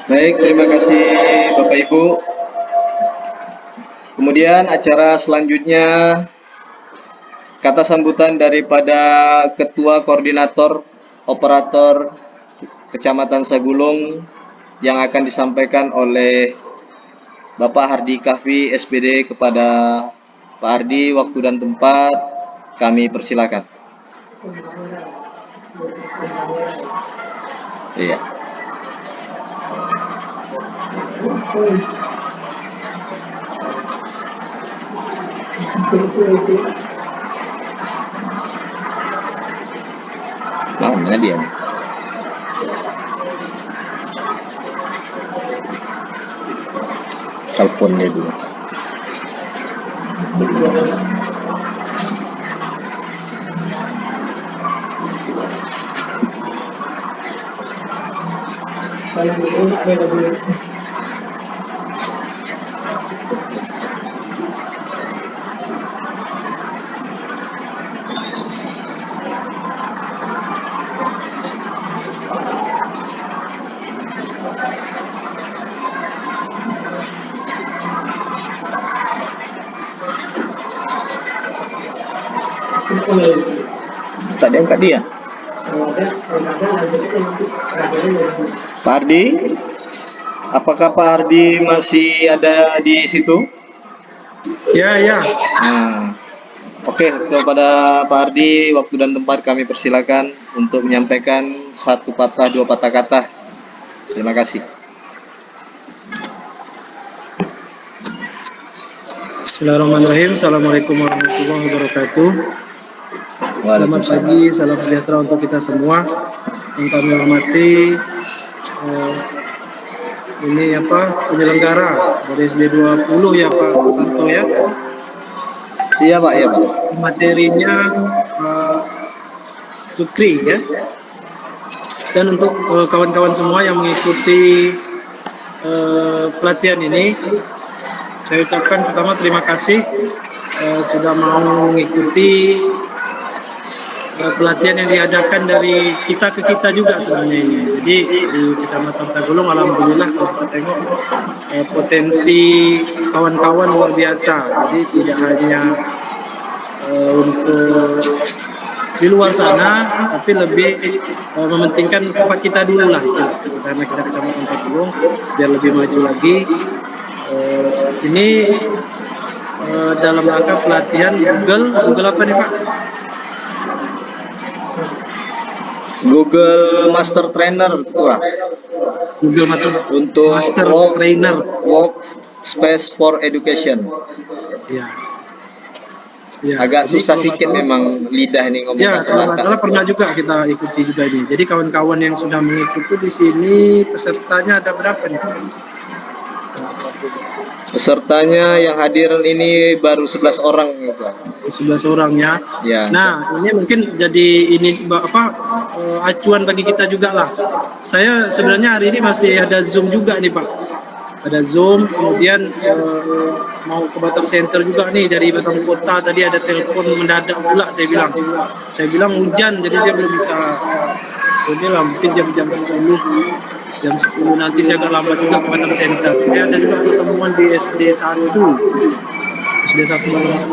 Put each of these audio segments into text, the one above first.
Baik, terima kasih Bapak Ibu. Kemudian acara selanjutnya kata sambutan daripada Ketua Koordinator Operator Kecamatan Sagulung yang akan disampaikan oleh Bapak Hardi Kahfi SPD. Kepada Pak Hardi, waktu dan tempat kami persilakan. Iya. Mana dia nih? Teleponnya dulu. Tadi angkat dia. Pak Hardi, apakah Pak Hardi masih ada di situ? Ya. Nah, oke, kepada Pak Hardi, waktu dan tempat kami persilakan untuk menyampaikan satu patah dua patah kata. Terima kasih. Bismillahirrahmanirrahim. Assalamualaikum warahmatullahi wabarakatuh. Selamat pagi, salam sejahtera untuk kita semua. Yang kami hormati ini penyelenggara dari SD 20 ya Pak Santo ya. Iya Pak, iya Pak. Materinya Zukri ya. Dan untuk kawan-kawan semua yang mengikuti pelatihan ini, saya ucapkan pertama terima kasih sudah mau mengikuti pelatihan yang diadakan dari kita ke kita juga sebenarnya ini. Jadi di Kecamatan Sagulung alhamdulillah kalau kita tengok potensi kawan-kawan luar biasa. Jadi tidak hanya untuk di luar sana, tapi lebih mementingkan tempat kita dulu lah istilahnya. Karena kita Kecamatan Sagulung biar lebih maju lagi. Ini dalam rangka pelatihan Google apa nih Pak? Google Master Trainer, Wah. Google untuk Master Trainer Workspace for Education. Ya. Agak susah sedikit memang lidah nih ngomong bahasa Batak. Masalah pernah juga kita ikuti juga ini. Jadi kawan-kawan yang sudah mengikuti di sini pesertanya ada berapa nih? Pesertanya yang hadir ini baru 11 orang, Pak. 11 orang ya. Ya. Nah, ini mungkin jadi acuan bagi kita juga lah. Saya sebenarnya hari ini masih ada Zoom juga nih Pak. Ada Zoom, kemudian mau ke Batam Center juga nih dari Batam Kota. Tadi ada telepon mendadak pula saya bilang hujan jadi saya belum bisa. Jadi lah mungkin jam 10 nanti saya agak lambat juga ke Batam Center. Saya ada juga pertemuan di SD 1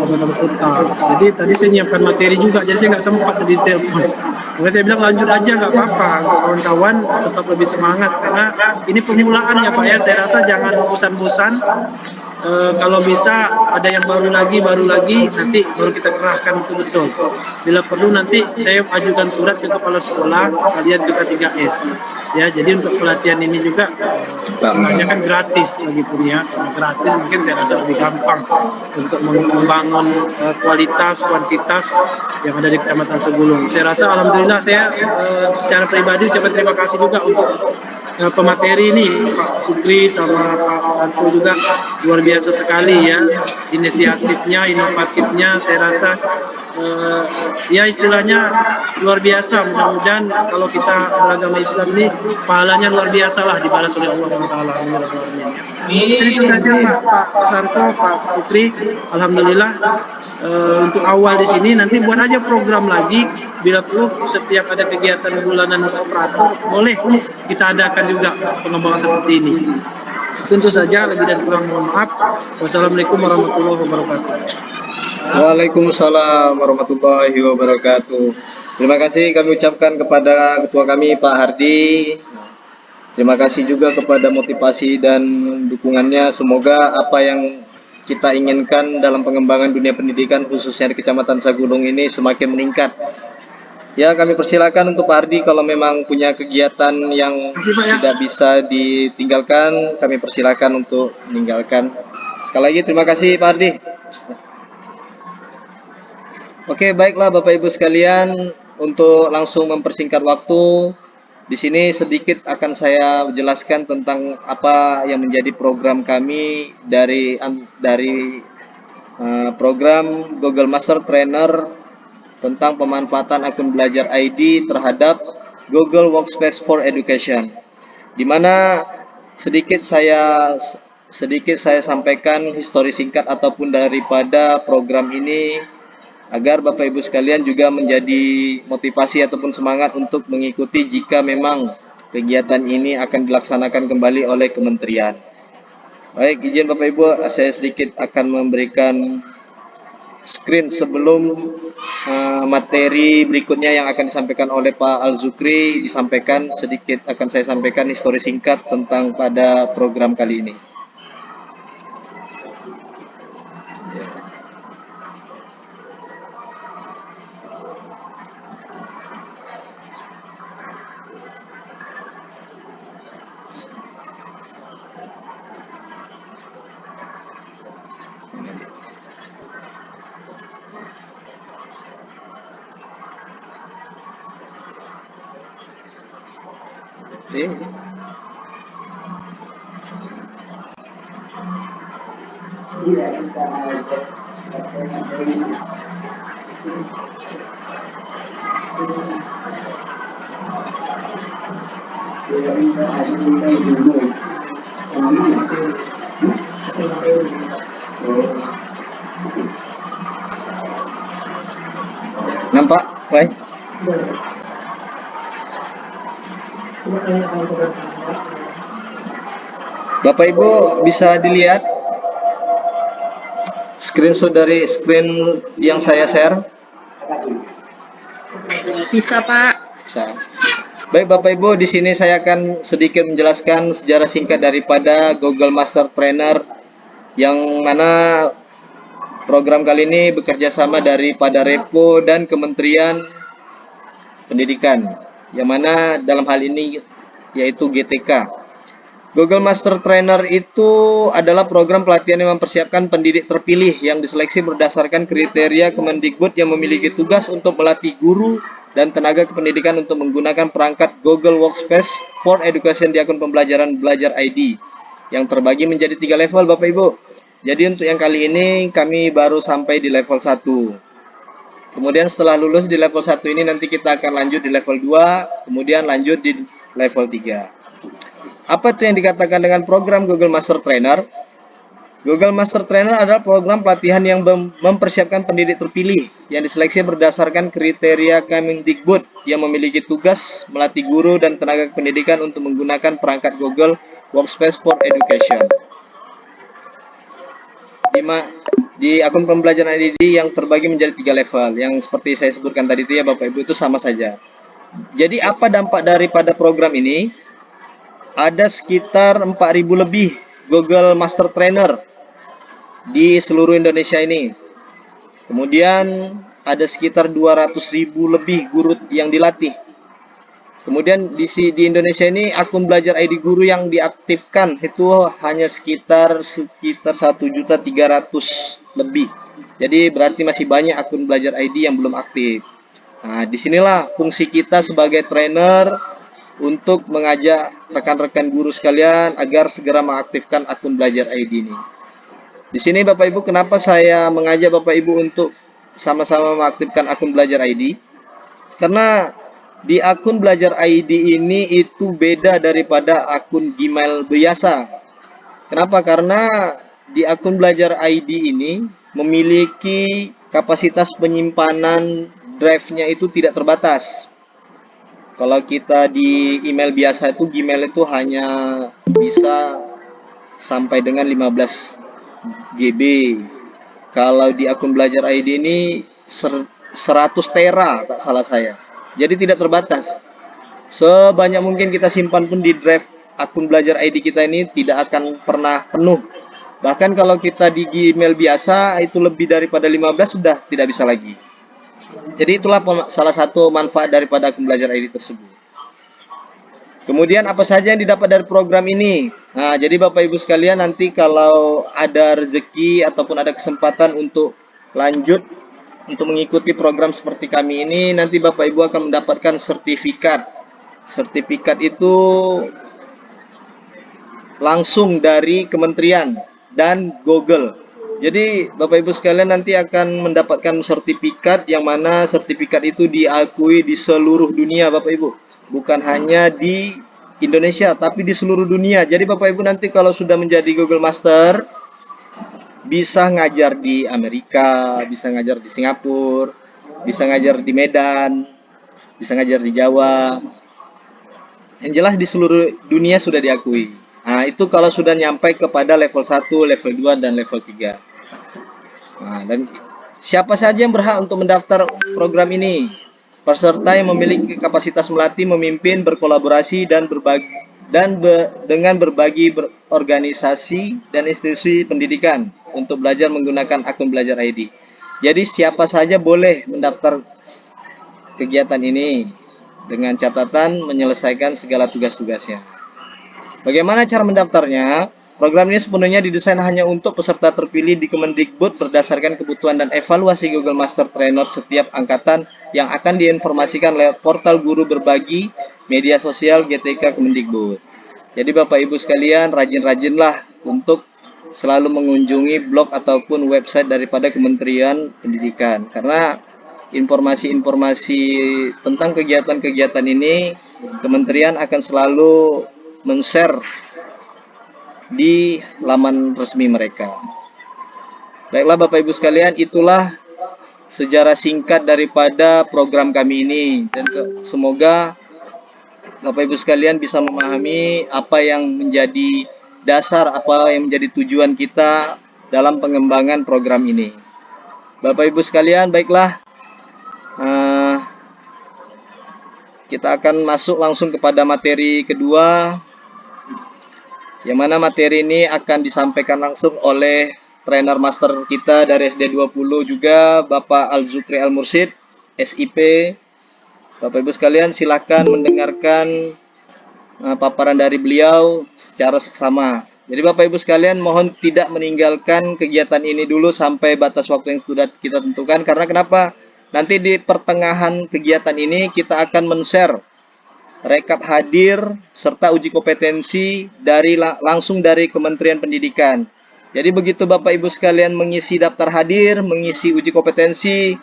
Batam Kota. Jadi tadi saya nyiapkan materi juga, jadi saya nggak sempat tadi telepon. Makanya saya bilang lanjut aja nggak apa-apa untuk kawan-kawan tetap lebih semangat karena ini permulaan ya Pak ya. Saya rasa jangan bosan-bosan kalau bisa ada yang baru lagi, nanti baru kita kerahkan betul-betul. Bila perlu nanti saya ajukan surat ke kepala sekolah sekalian ke K3S. Ya, jadi untuk pelatihan ini juga istilahnya kan gratis lagi pun ya. Karena gratis mungkin saya rasa lebih gampang untuk membangun kualitas, kuantitas yang ada di Kecamatan Segulung. Saya rasa alhamdulillah saya secara pribadi ucapkan terima kasih juga untuk pemateri ini Pak Sukri sama Pak Santo juga luar biasa sekali ya inisiatifnya, inovatifnya. Saya rasa ya istilahnya luar biasa. Mudah-mudahan kalau kita beragama Islam ini pahalanya luar biasa lah dibalas oleh Allah SWT. Jadi itu saja Pak Santo, Pak Sukri. Alhamdulillah untuk awal di sini nanti buat aja program lagi. Bila perlu setiap ada kegiatan bulanan untuk operator boleh kita adakan juga pengembangan seperti ini. Tentu saja lebih dan kurang mohon maaf. Wassalamualaikum warahmatullahi wabarakatuh. Waalaikumsalam warahmatullahi wabarakatuh. Terima kasih kami ucapkan kepada ketua kami Pak Hardi. Terima kasih juga kepada motivasi dan dukungannya. Semoga apa yang kita inginkan dalam pengembangan dunia pendidikan khususnya di Kecamatan Sagulung ini semakin meningkat. Ya, kami persilakan untuk Pak Hardi kalau memang punya kegiatan yang tidak bisa ditinggalkan, kami persilakan untuk meninggalkan. Sekali lagi terima kasih Pak Hardi. Oke, baiklah Bapak Ibu sekalian, untuk langsung mempersingkat waktu, di sini sedikit akan saya jelaskan tentang apa yang menjadi program kami dari program Google Master Trainer tentang pemanfaatan akun belajar ID terhadap Google Workspace for Education, di mana sedikit saya sampaikan histori singkat ataupun daripada program ini agar Bapak Ibu sekalian juga menjadi motivasi ataupun semangat untuk mengikuti jika memang kegiatan ini akan dilaksanakan kembali oleh kementerian. Baik, izin Bapak Ibu, saya sedikit akan memberikan screen sebelum materi berikutnya yang akan disampaikan oleh Pak Al-Zukri disampaikan. Sedikit akan saya sampaikan histori singkat tentang pada program kali ini. Nampak? Baik. Bapak Ibu bisa dilihat screenshot dari screen yang saya share? Bisa, Pak. Bisa. Baik Bapak Ibu, di sini saya akan sedikit menjelaskan sejarah singkat daripada Google Master Trainer, yang mana program kali ini bekerja sama daripada Repo dan Kementerian Pendidikan, yang mana dalam hal ini yaitu GTK. Google Master Trainer itu adalah program pelatihan yang mempersiapkan pendidik terpilih yang diseleksi berdasarkan kriteria Kemendikbud yang memiliki tugas untuk melatih guru dan tenaga kependidikan untuk menggunakan perangkat Google Workspace for Education di akun pembelajaran Belajar ID yang terbagi menjadi 3 level Bapak Ibu. Jadi untuk yang kali ini kami baru sampai di level 1. Kemudian setelah lulus di level 1 ini nanti kita akan lanjut di level 2, kemudian lanjut di level 3. Apa itu yang dikatakan dengan program Google Master Trainer? Google Master Trainer adalah program pelatihan yang mempersiapkan pendidik terpilih yang diseleksi berdasarkan kriteria Kemendikbud yang memiliki tugas melatih guru dan tenaga pendidikan untuk menggunakan perangkat Google Workspace for Education di akun pembelajaran IDD yang terbagi menjadi 3 level, yang seperti saya sebutkan tadi itu ya Bapak Ibu, itu sama saja. Jadi apa dampak daripada program ini? Ada sekitar 4.000 lebih Google Master Trainer di seluruh Indonesia ini. Kemudian ada sekitar 200.000 lebih guru yang dilatih. Kemudian di Indonesia ini akun belajar ID guru yang diaktifkan itu hanya sekitar 1.300.000 lebih. Jadi berarti masih banyak akun belajar ID yang belum aktif. Nah, disinilah fungsi kita sebagai trainer untuk mengajak rekan-rekan guru sekalian agar segera mengaktifkan akun belajar ID ini. Di sini Bapak Ibu, kenapa saya mengajak Bapak Ibu untuk sama-sama mengaktifkan akun belajar ID? Karena di akun belajar ID ini itu beda daripada akun Gmail biasa. Kenapa? Karena di akun belajar ID ini memiliki kapasitas penyimpanan drive-nya itu tidak terbatas. Kalau kita di email biasa itu Gmail itu hanya bisa sampai dengan 15 GB. Kalau di akun belajar ID ini 100 tera tak salah saya. Jadi tidak terbatas. Sebanyak mungkin kita simpan pun di drive akun belajar ID kita ini tidak akan pernah penuh. Bahkan kalau kita di Gmail biasa itu lebih daripada 15 sudah tidak bisa lagi. Jadi itulah salah satu manfaat daripada akun belajar ID tersebut. Kemudian apa saja yang didapat dari program ini? Nah, jadi Bapak Ibu sekalian nanti kalau ada rezeki ataupun ada kesempatan untuk lanjut untuk mengikuti program seperti kami ini, nanti Bapak Ibu akan mendapatkan sertifikat. Sertifikat itu langsung dari kementerian dan Google. Jadi Bapak Ibu sekalian nanti akan mendapatkan sertifikat yang mana sertifikat itu diakui di seluruh dunia Bapak Ibu. Bukan hanya di Indonesia tapi di seluruh dunia. Jadi Bapak Ibu nanti kalau sudah menjadi Google Master bisa ngajar di Amerika, bisa ngajar di Singapura, bisa ngajar di Medan, bisa ngajar di Jawa. Yang jelas di seluruh dunia sudah diakui. Nah, itu kalau sudah nyampe kepada level 1, level 2, dan level 3. Nah, dan siapa saja yang berhak untuk mendaftar program ini? Peserta yang memiliki kapasitas melatih, memimpin, berkolaborasi, dan dengan berbagi organisasi dan institusi pendidikan untuk belajar menggunakan akun belajar ID. Jadi siapa saja boleh mendaftar kegiatan ini dengan catatan menyelesaikan segala tugas-tugasnya. Bagaimana cara mendaftarnya? Program ini sepenuhnya didesain hanya untuk peserta terpilih di Kemendikbud berdasarkan kebutuhan dan evaluasi Google Master Trainer setiap angkatan yang akan diinformasikan lewat portal guru berbagi media sosial GTK Kemendikbud. Jadi Bapak Ibu sekalian, rajin-rajinlah untuk selalu mengunjungi blog ataupun website daripada Kementerian Pendidikan. Karena informasi-informasi tentang kegiatan-kegiatan ini, Kementerian akan selalu men-share di laman resmi mereka. Baiklah Bapak Ibu sekalian, itulah sejarah singkat daripada program kami ini, dan semoga Bapak Ibu sekalian bisa memahami apa yang menjadi dasar, apa yang menjadi tujuan kita dalam pengembangan program ini. Bapak Ibu sekalian, baiklah, kita akan masuk langsung kepada materi kedua, yang mana materi ini akan disampaikan langsung oleh trainer master kita dari SD 20 juga, Bapak Al-Zukri Al-Mursyid, SIP. Bapak Ibu sekalian silakan mendengarkan paparan dari beliau secara seksama. Jadi Bapak Ibu sekalian mohon tidak meninggalkan kegiatan ini dulu sampai batas waktu yang sudah kita tentukan. Karena kenapa? Nanti di pertengahan kegiatan ini kita akan men-share rekap hadir serta uji kompetensi langsung dari Kementerian Pendidikan. Jadi begitu Bapak Ibu sekalian mengisi daftar hadir, mengisi uji kompetensi,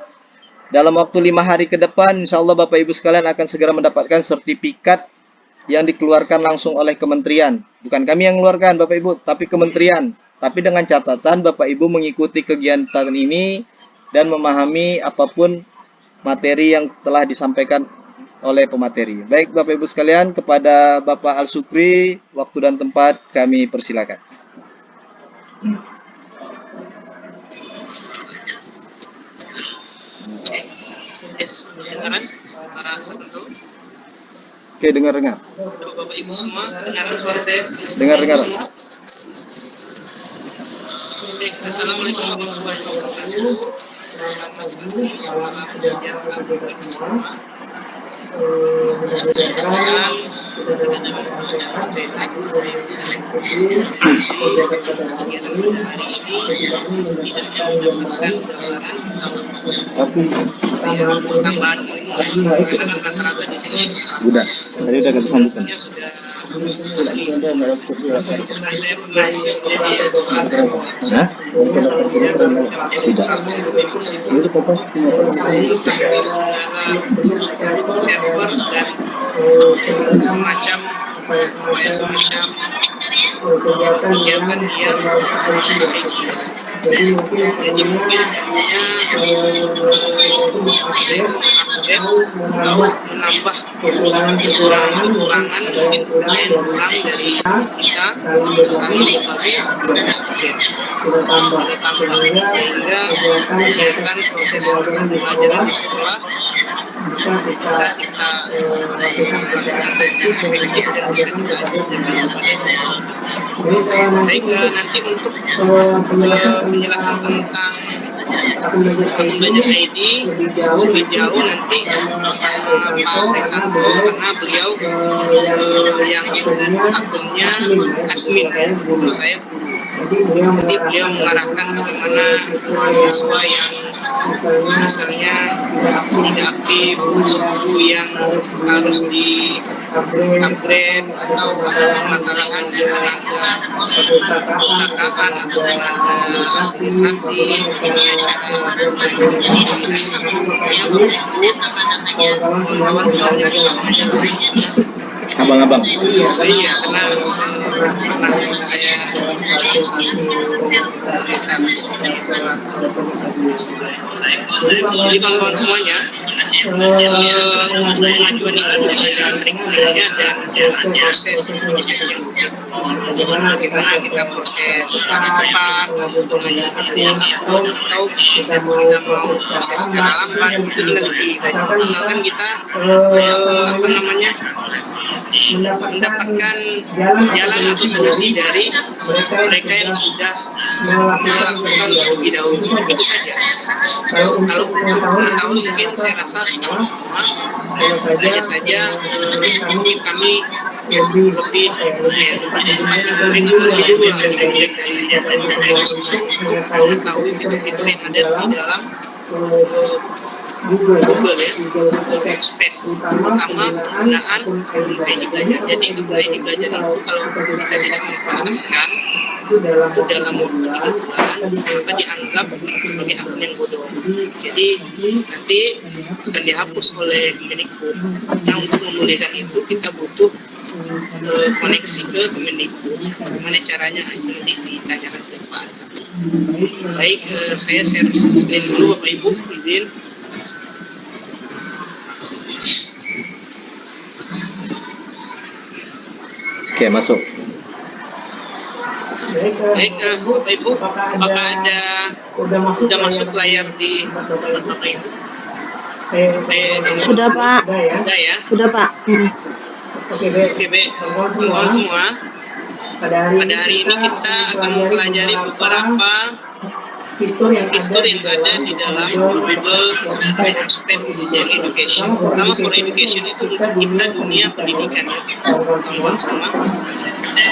dalam waktu 5 hari ke depan, insya Allah Bapak Ibu sekalian akan segera mendapatkan sertifikat yang dikeluarkan langsung oleh Kementerian. Bukan kami yang mengeluarkan Bapak Ibu, tapi Kementerian. Tapi dengan catatan Bapak Ibu mengikuti kegiatan ini dan memahami apapun materi yang telah disampaikan oleh pemateri. Baik Bapak Ibu sekalian, kepada Bapak Al-Zukri, waktu dan tempat kami persilakan. Oke, dengar. Bapak Ibu semua, kedengaran suara saya? Dengar. Baik, Assalamualaikum warahmatullahi wabarakatuh. Selamat pagi, salam sejahtera untuk kita semua. Mudah-mudahan kita dalam keadaan sehat, Bapak Ibu, dan kegiatan pada hari ini setidaknya mendapatkan gambaran atau tambahan ilmu, karena kan rata-rata di sini Udah. Tadi udah kesambutan. sudah ahli semua. Saya pernah juga menjadi operator. Hah? Sebelumnya baru kita menjadi operator itu memang untuk teknis segala server dan semacam kegiatan dia bangsa IT. Jadi mungkin perlunya upgrade atau menambah kekurangan mungkin ada yang kurang dari kita saling membantu upgrade kita tambahin sehingga kegiatan proses pembelajaran di sekolah bisa kita lakukan secara efektif dan bisa kita jaga kepada baik. Nanti untuk penjelasan tentang akun belajar ID lebih jauh nanti sama Pak Resanto, karena beliau yang akunnya admin ya, kalau saya guru. Nanti beliau mengarahkan bagaimana siswa yang misalnya tidak aktif, guru yang harus di upgrade atau ada permasalahan di tenaga perpustakaan atau tenaga administrasi, bagaimana cara kawan semuanya Abang-abang. iya, karena pernah saya bantu satu komunitas jadi kawan-kawan semuanya pengajuan itu juga ada trik-triknya dan prosesnya juga. Bagaimana kita proses secara cepat pengajuan atau kita mau proses secara lambat, itu tinggal dipilih saja. Asalkan kita mendapatkan jalan atau solusi dari mereka yang sudah melakukan terlebih dahulu, itu saja. Kalau untuk pengetahuan mungkin saya rasa sama semua, hanya saja mungkin kami lebih cepat dan mereka lebih dulu lah jelek dari mereka semua untuk mengetahui fitur-fitur yang ada di dalam Google ya, Google Workspace, terutama penggunaan akun ID belajar. Jadi akun ID belajar itu kalau kita tidak memperhatikan itu dalam waktu 3 bulan, maka dianggap sebagai akun yang bodoh. Jadi nanti akan dihapus oleh Kemendikbud. Nah, untuk memulihkan itu kita butuh koneksi ke Kemendikbud. Bagaimana caranya? Itu nanti ditanyakan ke Pak Arsad. Baik, saya share screen dulu Bapak Ibu, izin. Oke, masuk. Baik, Bapak Ibu, apakah ada udah masuk layar di tempat Bapak Ibu? Sudah Pak. Sudah ya? Sudah Pak. Oke, baik. Kawan semua, pada hari ini kita akan mempelajari beberapa fitur yang ada di dalam Google Workspace yang Education. Pertama, for Education itu untuk kita dunia pendidikan ya, kawan semua.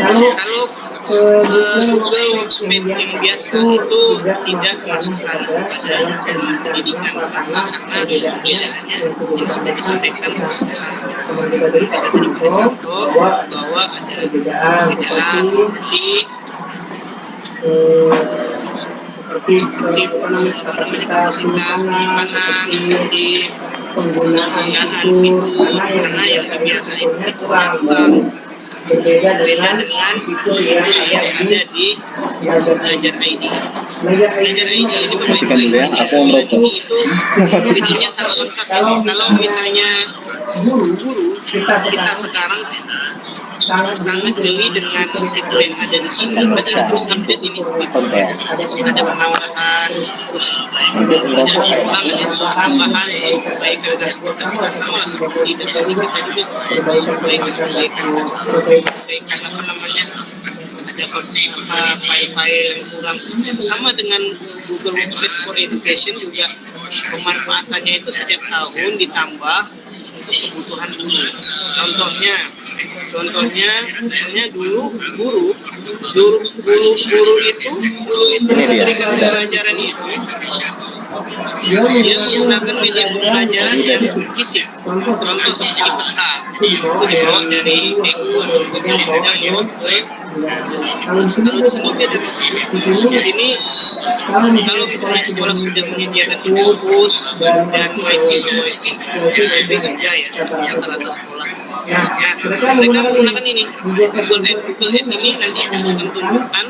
Kalau Google Workspace yang biasa itu tidak masuk ranah pada dalam pendidikan karena perbedaannya yang sudah disampaikan pada saat kita tadi pada Santo bahwa ada perbedaan seperti kapasitas penyimpanan, seperti penggunaan fitur, karena yang biasa itu fitur yang berbeda dengan fitur yang ada di Belajar ID. Belajar ID ini Bapak Ibu yang ini itu fiturnya sangat lengkap. Kalau misalnya guru kita sekarang sangat jeli dengan fitur yang ada di sini. Berarti terus update ini Konten. ada penambahan, terus ada tambahan, terus perbaikan dashboard sama lah seperti di tadi kita juga perbaikan dashboard, perbaikan apa namanya, ada file-file yang kurang sama dengan Google Workspace for Education juga pemanfaatannya itu setiap tahun ditambah untuk kebutuhan guru. Contohnya misalnya dulu guru itu memberikan pembelajaran itu dia menggunakan media pembelajaran yang fisik, contoh seperti peta itu dibawa dari TU atau dari Bidang ke kalau di sini beda. Di sini kalau misalnya sekolah sudah menyediakan infobus dan wifi sudah ya rata-rata sekolah. Nah, mereka menggunakan ini Google Earth ini nanti akan tunjukkan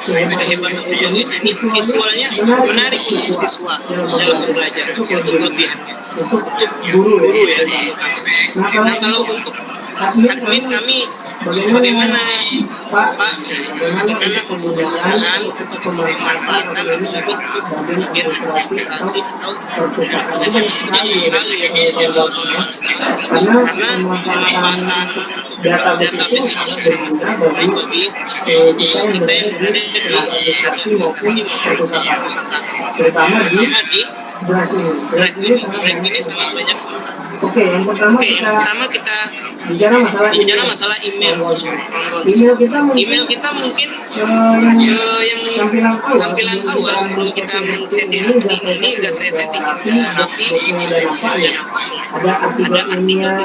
kehebatan Google Earth ini, visualnya menarik untuk siswa dalam pembelajaran, itu kelebihannya untuk guru ya. Nah, kalau untuk admin kami bagaimana Pak, bagaimana penggunaan atau pemanfaatan untuk bagian administrasi atau mudah sekali ya karena pemanfaatan database itu sangat berguna bagi kita yang berada di administrasi maupun pusat, terutama di Drive ini sangat banyak. Oke, yang pertama kita bicara masalah email. Email kita mungkin yang tampilan awal sebelum kita men-setting seperti ini udah saya setting udah rapi, dan ada artikel ilmiah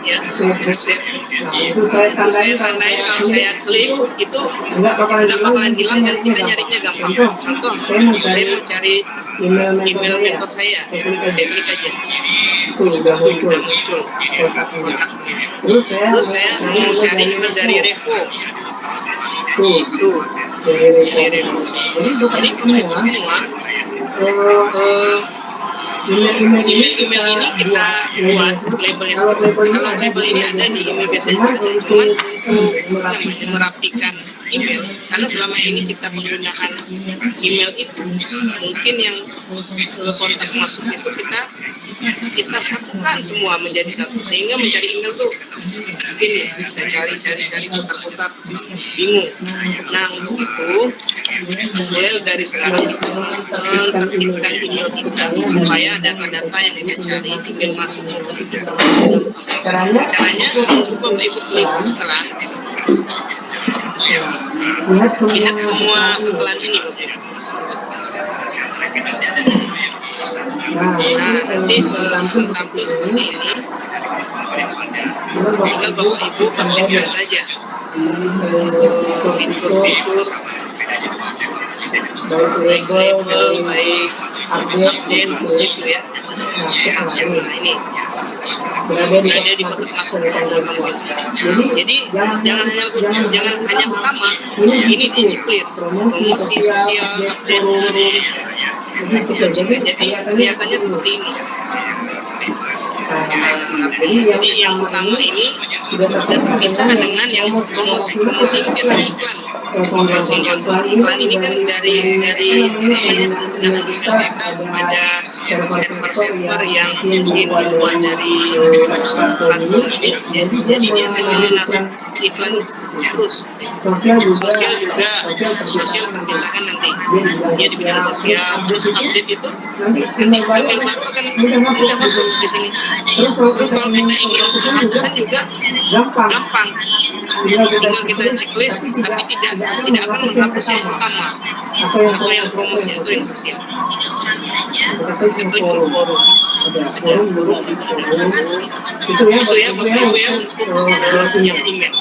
ya, set. Itu saya tandain kalau saya klik itu nggak bakalan hilang dan kita nyarinya gampang. Contoh, saya mau cari email mentor saya klik aja. Udah muncul kontaknya. Terus saya mau cari email dari Revo. Tuh, dari Revo. Jadi Bapak Ibu semua, email ini kita buat labelnya. Kalau label ini ada di email biasanya juga ada, cuman untuk merapikan email, karena selama ini kita penggunaan email itu mungkin yang kontak masuk itu kita satukan semua menjadi satu, sehingga mencari email tuh begini, kita cari putar-putar bingung. Nah, untuk itu mulai dari sekarang kita menertibkan email kita supaya data-data yang kita cari email masuk maupun tidak. Caranya coba Bapak Ibu klik setelan, lihat semua setelan ini Bapak Ibu. Nah, nanti akan tampil seperti ini. Tinggal Bapak Ibu aktifkan saja fitur-fitur baik label, baik update itu ya. Nah, ini berada di kotak masuk kamu. Jadi jangan hanya utama, ini di checklist promosi sosial, update forum. Jadi kelihatannya seperti ini. Jadi yang utama ini sudah terpisah dengan yang promosi itu biasanya iklan. Iklan ini kan dari penggunaan kita ada server yang mungkin dibuat dari platform ini, jadi dia menaruh iklan terus. Sosial terpisahkan nanti, dia di bidang sosial. Terus update itu nanti email baru akan mudah masuk di sini. Terus kalau kita ingin penghapusan juga gampang, tinggal kita checklist, tapi tidak akan menghapus yang utama atau yang promosi atau yang sosial. Kita klik forum, ada forum juga, ada forum. Itu ya Bapak Ibu ya untuk yang email.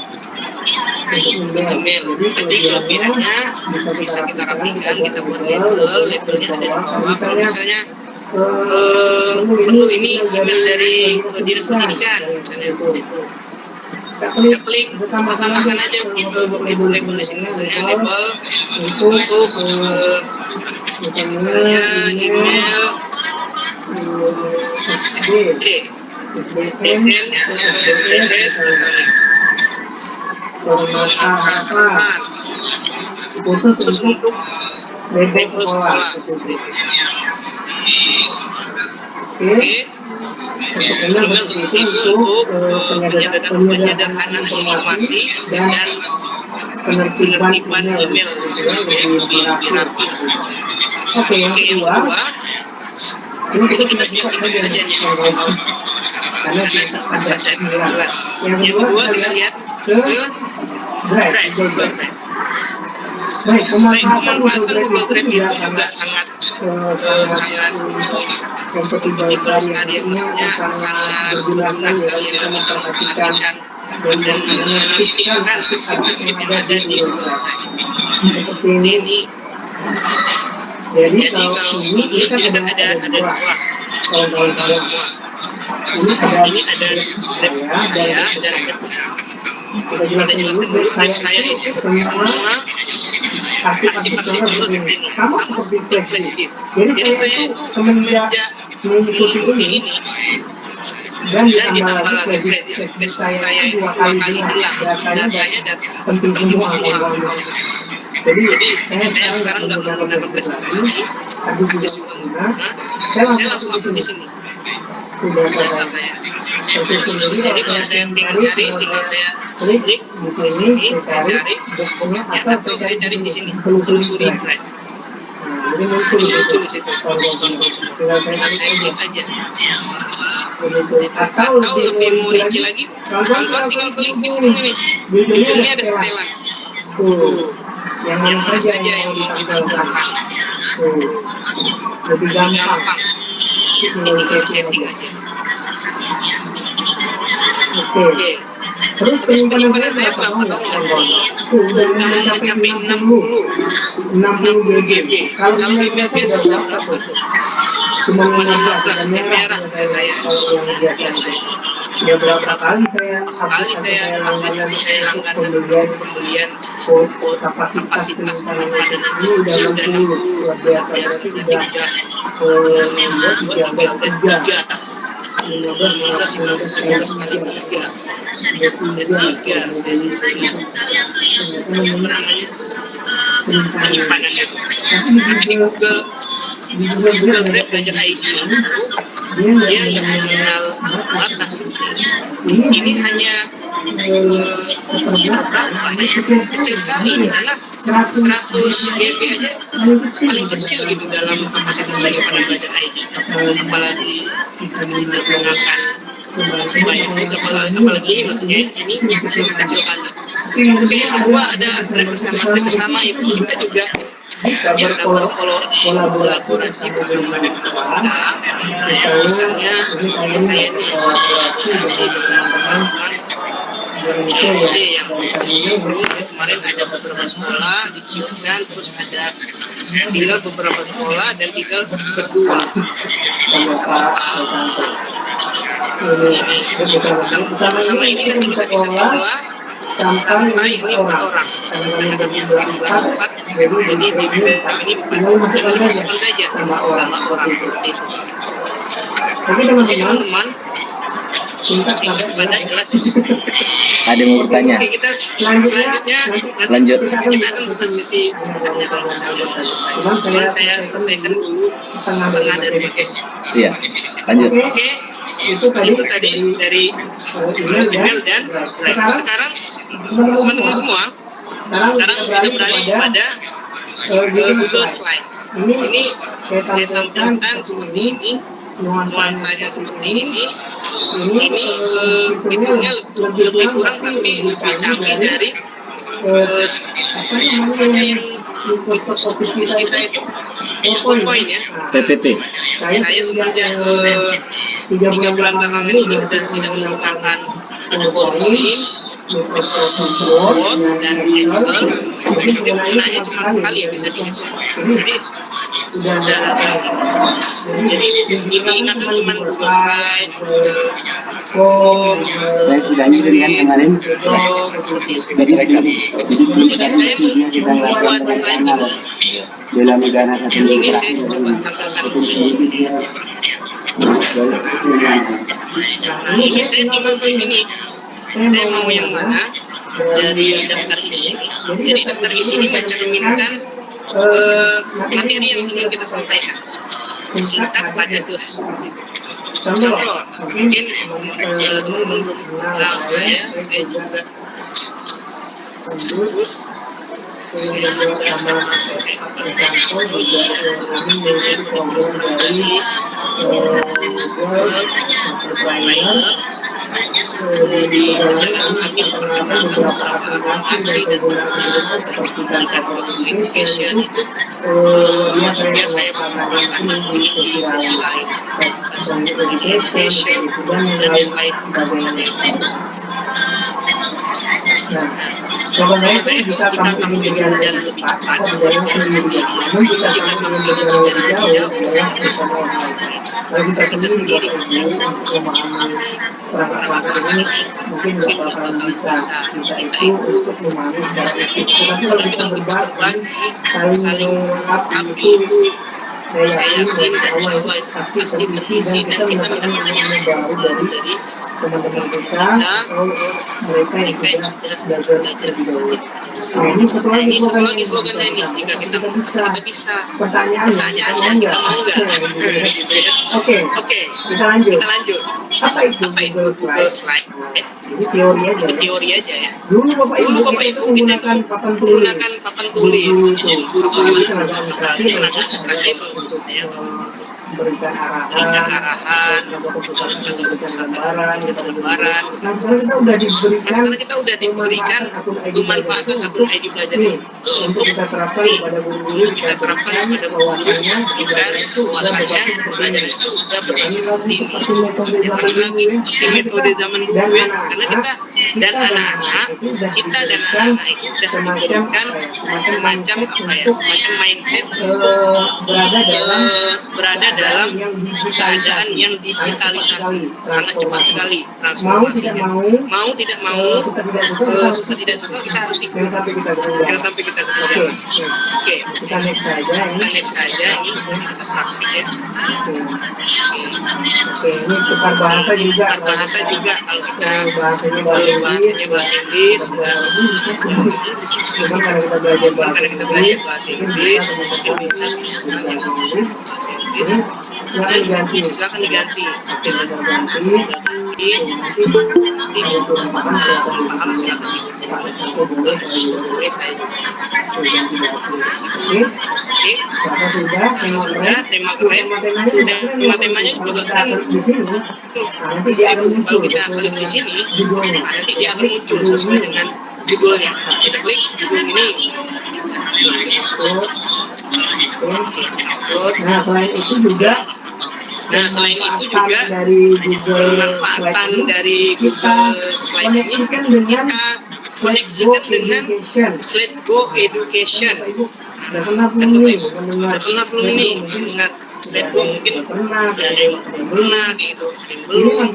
Jadi kelebihannya bisa kita rapikan, kita buat labelnya ada di bawah. Kalau misalnya perlu ini email dari dinas pendidikan misalnya seperti itu, kita klik, kita tambahkan aja Bapak Ibu label di sini, misalnya label untuk misalnya email SDN misalnya. harapan khusus khusus untuk untuk level level sekolah. sekolah. Oke, Oke, tinggal tinggal seperti seperti itu itu untuk untuk penyederhanaan informasi dan penertiban penertiban email supaya lebih rapi. rapi. Oke, yang Oke, yang kedua, kedua, ini ini kita kita singkat-singkat singkat-singkat saja saja nih, nih, kawan-kawan. karena Karena singkat ada dan jelas. jelas. Yang Yang kedua kita lihat ke ke Drive, Drive, Google Google Drive. Drive. Baik, Baik, pemanfaatan pemanfaatan Google Drive juga itu juga sangat sangat kompatibel sekali ya, maksudnya sangat berguna sekali ya kalau kita memperhatikan dan menaktifkan arsip-arsip yang ada di Google Drive. Seperti ini. Jadi kalau ini kan ada dua kawan-kawan semua. Ini ada Drive saya dan Drive saya. Kita Kita jelaskan dulu, Drive saya itu semua arsip-arsip contoh seperti ini, sama seperti flash disk. Jadi saya itu semenjak mengikuti ini dan ditambah lagi flash disk saya itu 2 kali hilang, datanya penting semua kawan-kawan. Jadi saya sekarang nggak menggunakan flash disk lagi, hard disk juga menggunakan. Saya langsung upload di sini data saya. Jadi kalau saya ingin cari, tinggal saya klik di sini, saya cari boxnya, atau saya cari di sini, telusuri Drive. Jadi muncul di situ, kawan-kawan semua. Tinggal saya klik aja. Atau lebih mau rinci lagi, kawan-kawan tinggal klik di ujung ini. Di ujungnya ada setelan. Yang mana saja yang mau kita letakkan. Lebih gampang. Tinggal setting aja. Oke. Terus penyimpanan saya berapa tahun nggak? Udah mencapai 60 GB. Kalau email biasa udah berapa tuh? Cuma 15 merah ya saya. Biasa. Ya berapa kali saya update, saya langganan pembelian kapasitas penyimpanan ini udah 60 luar biasa. Berarti udah membuat 15 kali 3 saya penyimpanannya. Tapi di Google Drive Belajar ID dia nggak mengenal batas. Ini hanya berapa ya? Kecil sekali karena 100 GB aja paling kecil gitu dalam kapasitas penyimpanan Belajar ID. Apalagi kita gunakan sebanyak itu, apalagi ini maksudnya ini kecil kali. Oke, yang kedua ada Drive bersama itu kita juga bisa berkolaborasi bersama dengan kita. Misalnya saya nih kolaborasi dengan teman-teman yang sebelum kemarin ada beberapa sekolah diciumkan, terus ada tinggal beberapa sekolah dan tinggal berdua sama Pak sama ini nanti kita bisa kelola sampai ini 4 orang karena kami berjumlah 4, jadi di ini 4 tinggal dimasukkan saja sama orang seperti itu. Oke teman-teman, singkat pada jelas ya. Ada yang mau bertanya? Oke, kita selanjutnya Lanjut. kita akan buka sisi tanya kalau misalnya cuman saya selesaikan dulu setengah dari materi. Iya, lanjut. Oke, itu tadi dari email dan Drive. Sekarang teman-teman semua, sekarang kita beralih kepada Google Slide. Ini saya tampilkan seperti ini, nuansanya seperti ini. Ini fiturnya lebih kurang tapi lebih canggih dari yang Microsoft Office kita itu PowerPoint ya. PPT. Saya semenjak 3 bulan belakangan ini sudah tidak menggunakan PowerPoint, Microsoft Word dan Excel. Jadi penggunaannya cuma sekali ya, bisa dihitung. Jadi jadi ini ingatan cuma Google Slide, saya sudah pilihan kemarin seperti itu. Jadi saya membuat slide ini. dalam negara satu Ini saya coba tampilkan slide ini. Nah, ini saya tinggal klik ini. Saya mau yang mana? dari daftar isi ini. Jadi daftar isi ini mencerminkan materi yang ingin kita sampaikan, singkat, padat, jelas. Contoh, mungkin teman-teman belum kenal saya juga sama teknologi dengan program dari designer di perjalanan kami diperkenalkan beberapa aplikasi dan tingkat application itu yang saya perkenalkan di sesi lain, education dan yang lain sebagainya. Sebenarnya itu bisa kamu ingin berjalan lebih cepat, berjalan sendiri. Namun jika kamu ingin berjalan lebih jauh, kita sendiri memahami perangkat ini mungkin nggak bakal bisa kita itu untuk memahami secara efektif. Tapi kalau kita berbagi, saling melengkapi itu, saya yakin dan insya Allah itu pasti terisi dan kita mendapatkan yang baru dari teman-teman kita atau mereka yang sudah belajar lebih dahulu. Nah, ini satu lagi slogannya ini, jika kita bisa. Pertanyaannya kita mau nggak? Oke, kita lanjut. Apa itu Google Slide? Ini teori aja ya. Dulu Bapak Ibu kita menggunakan papan tulis. Guru-guru itu tenaga administrasi maksud saya memberikan arahan, gambaran. Nah, sekarang kita udah diberikan kemanfaatan akun ID belajar ini untuk kita terapkan pada guru-guru, bahwasanya belajar itu udah berbasis seperti ini. Jangan lagi seperti metode zaman dulu ya, karena kita dan anak-anak itu udah diberikan semacam mindset berada dalam keadaan yang digitalisasi, sangat cepat sekali transformasinya. Mau tidak mau, suka tidak suka, kita harus ikut. Jangan sampai kita ketinggalan. Oke, kita next saja ini kita praktik ya. Oke, ini tukar bahasa juga kalau kita bahasanya bahasa Inggris, cuman karena kita belajar bahasa Inggris, mungkin bisa bahasa Inggris. Silakan diganti. Nanti kurang paham silakan sudah tema keren. Temanya juga keren. Kalau kita klik di sini, nanti dia akan muncul sesuai dengan judulnya. Kita klik judul ini. Nah, selain itu juga dari pemanfaatan dari Google Slide ini kita koneksikan dengan Slido Education. Kan Bapak Ibu udah pernah belum ini mendengar Slido? Mungkin ada yang udah pernah gitu, belum.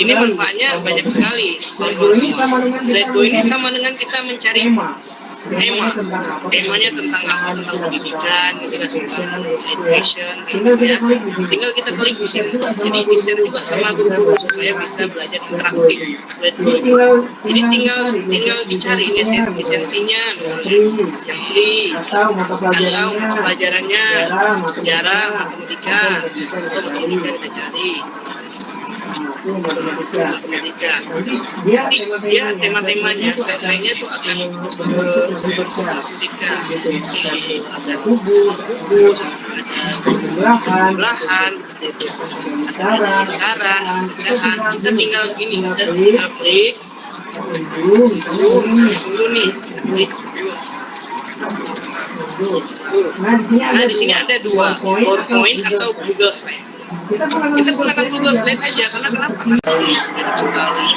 Ini manfaatnya banyak sekali. Slido ini sama dengan kita mencari temanya tentang apa, tentang pendidikan, tentang education, gitu ya. Tinggal kita klik di sini. Jadi di share juga sama guru-guru supaya bisa belajar interaktif. Jadi tinggal dicari lisensinya, misalnya yang free atau mata pelajarannya sejarah, matematika, atau matematika kita cari. Matematika. Dia tema-temanya, selesainya itu akan matematika. Ada tubuh, ada belahan, lingkaran, pecahan. Kita tinggal gini, kita klik dulu nih, klik Nah, di sini ada dua, PowerPoint atau Google Slide. Kita gunakan Google Slide aja, karena kenapa? Karena banyak sekali.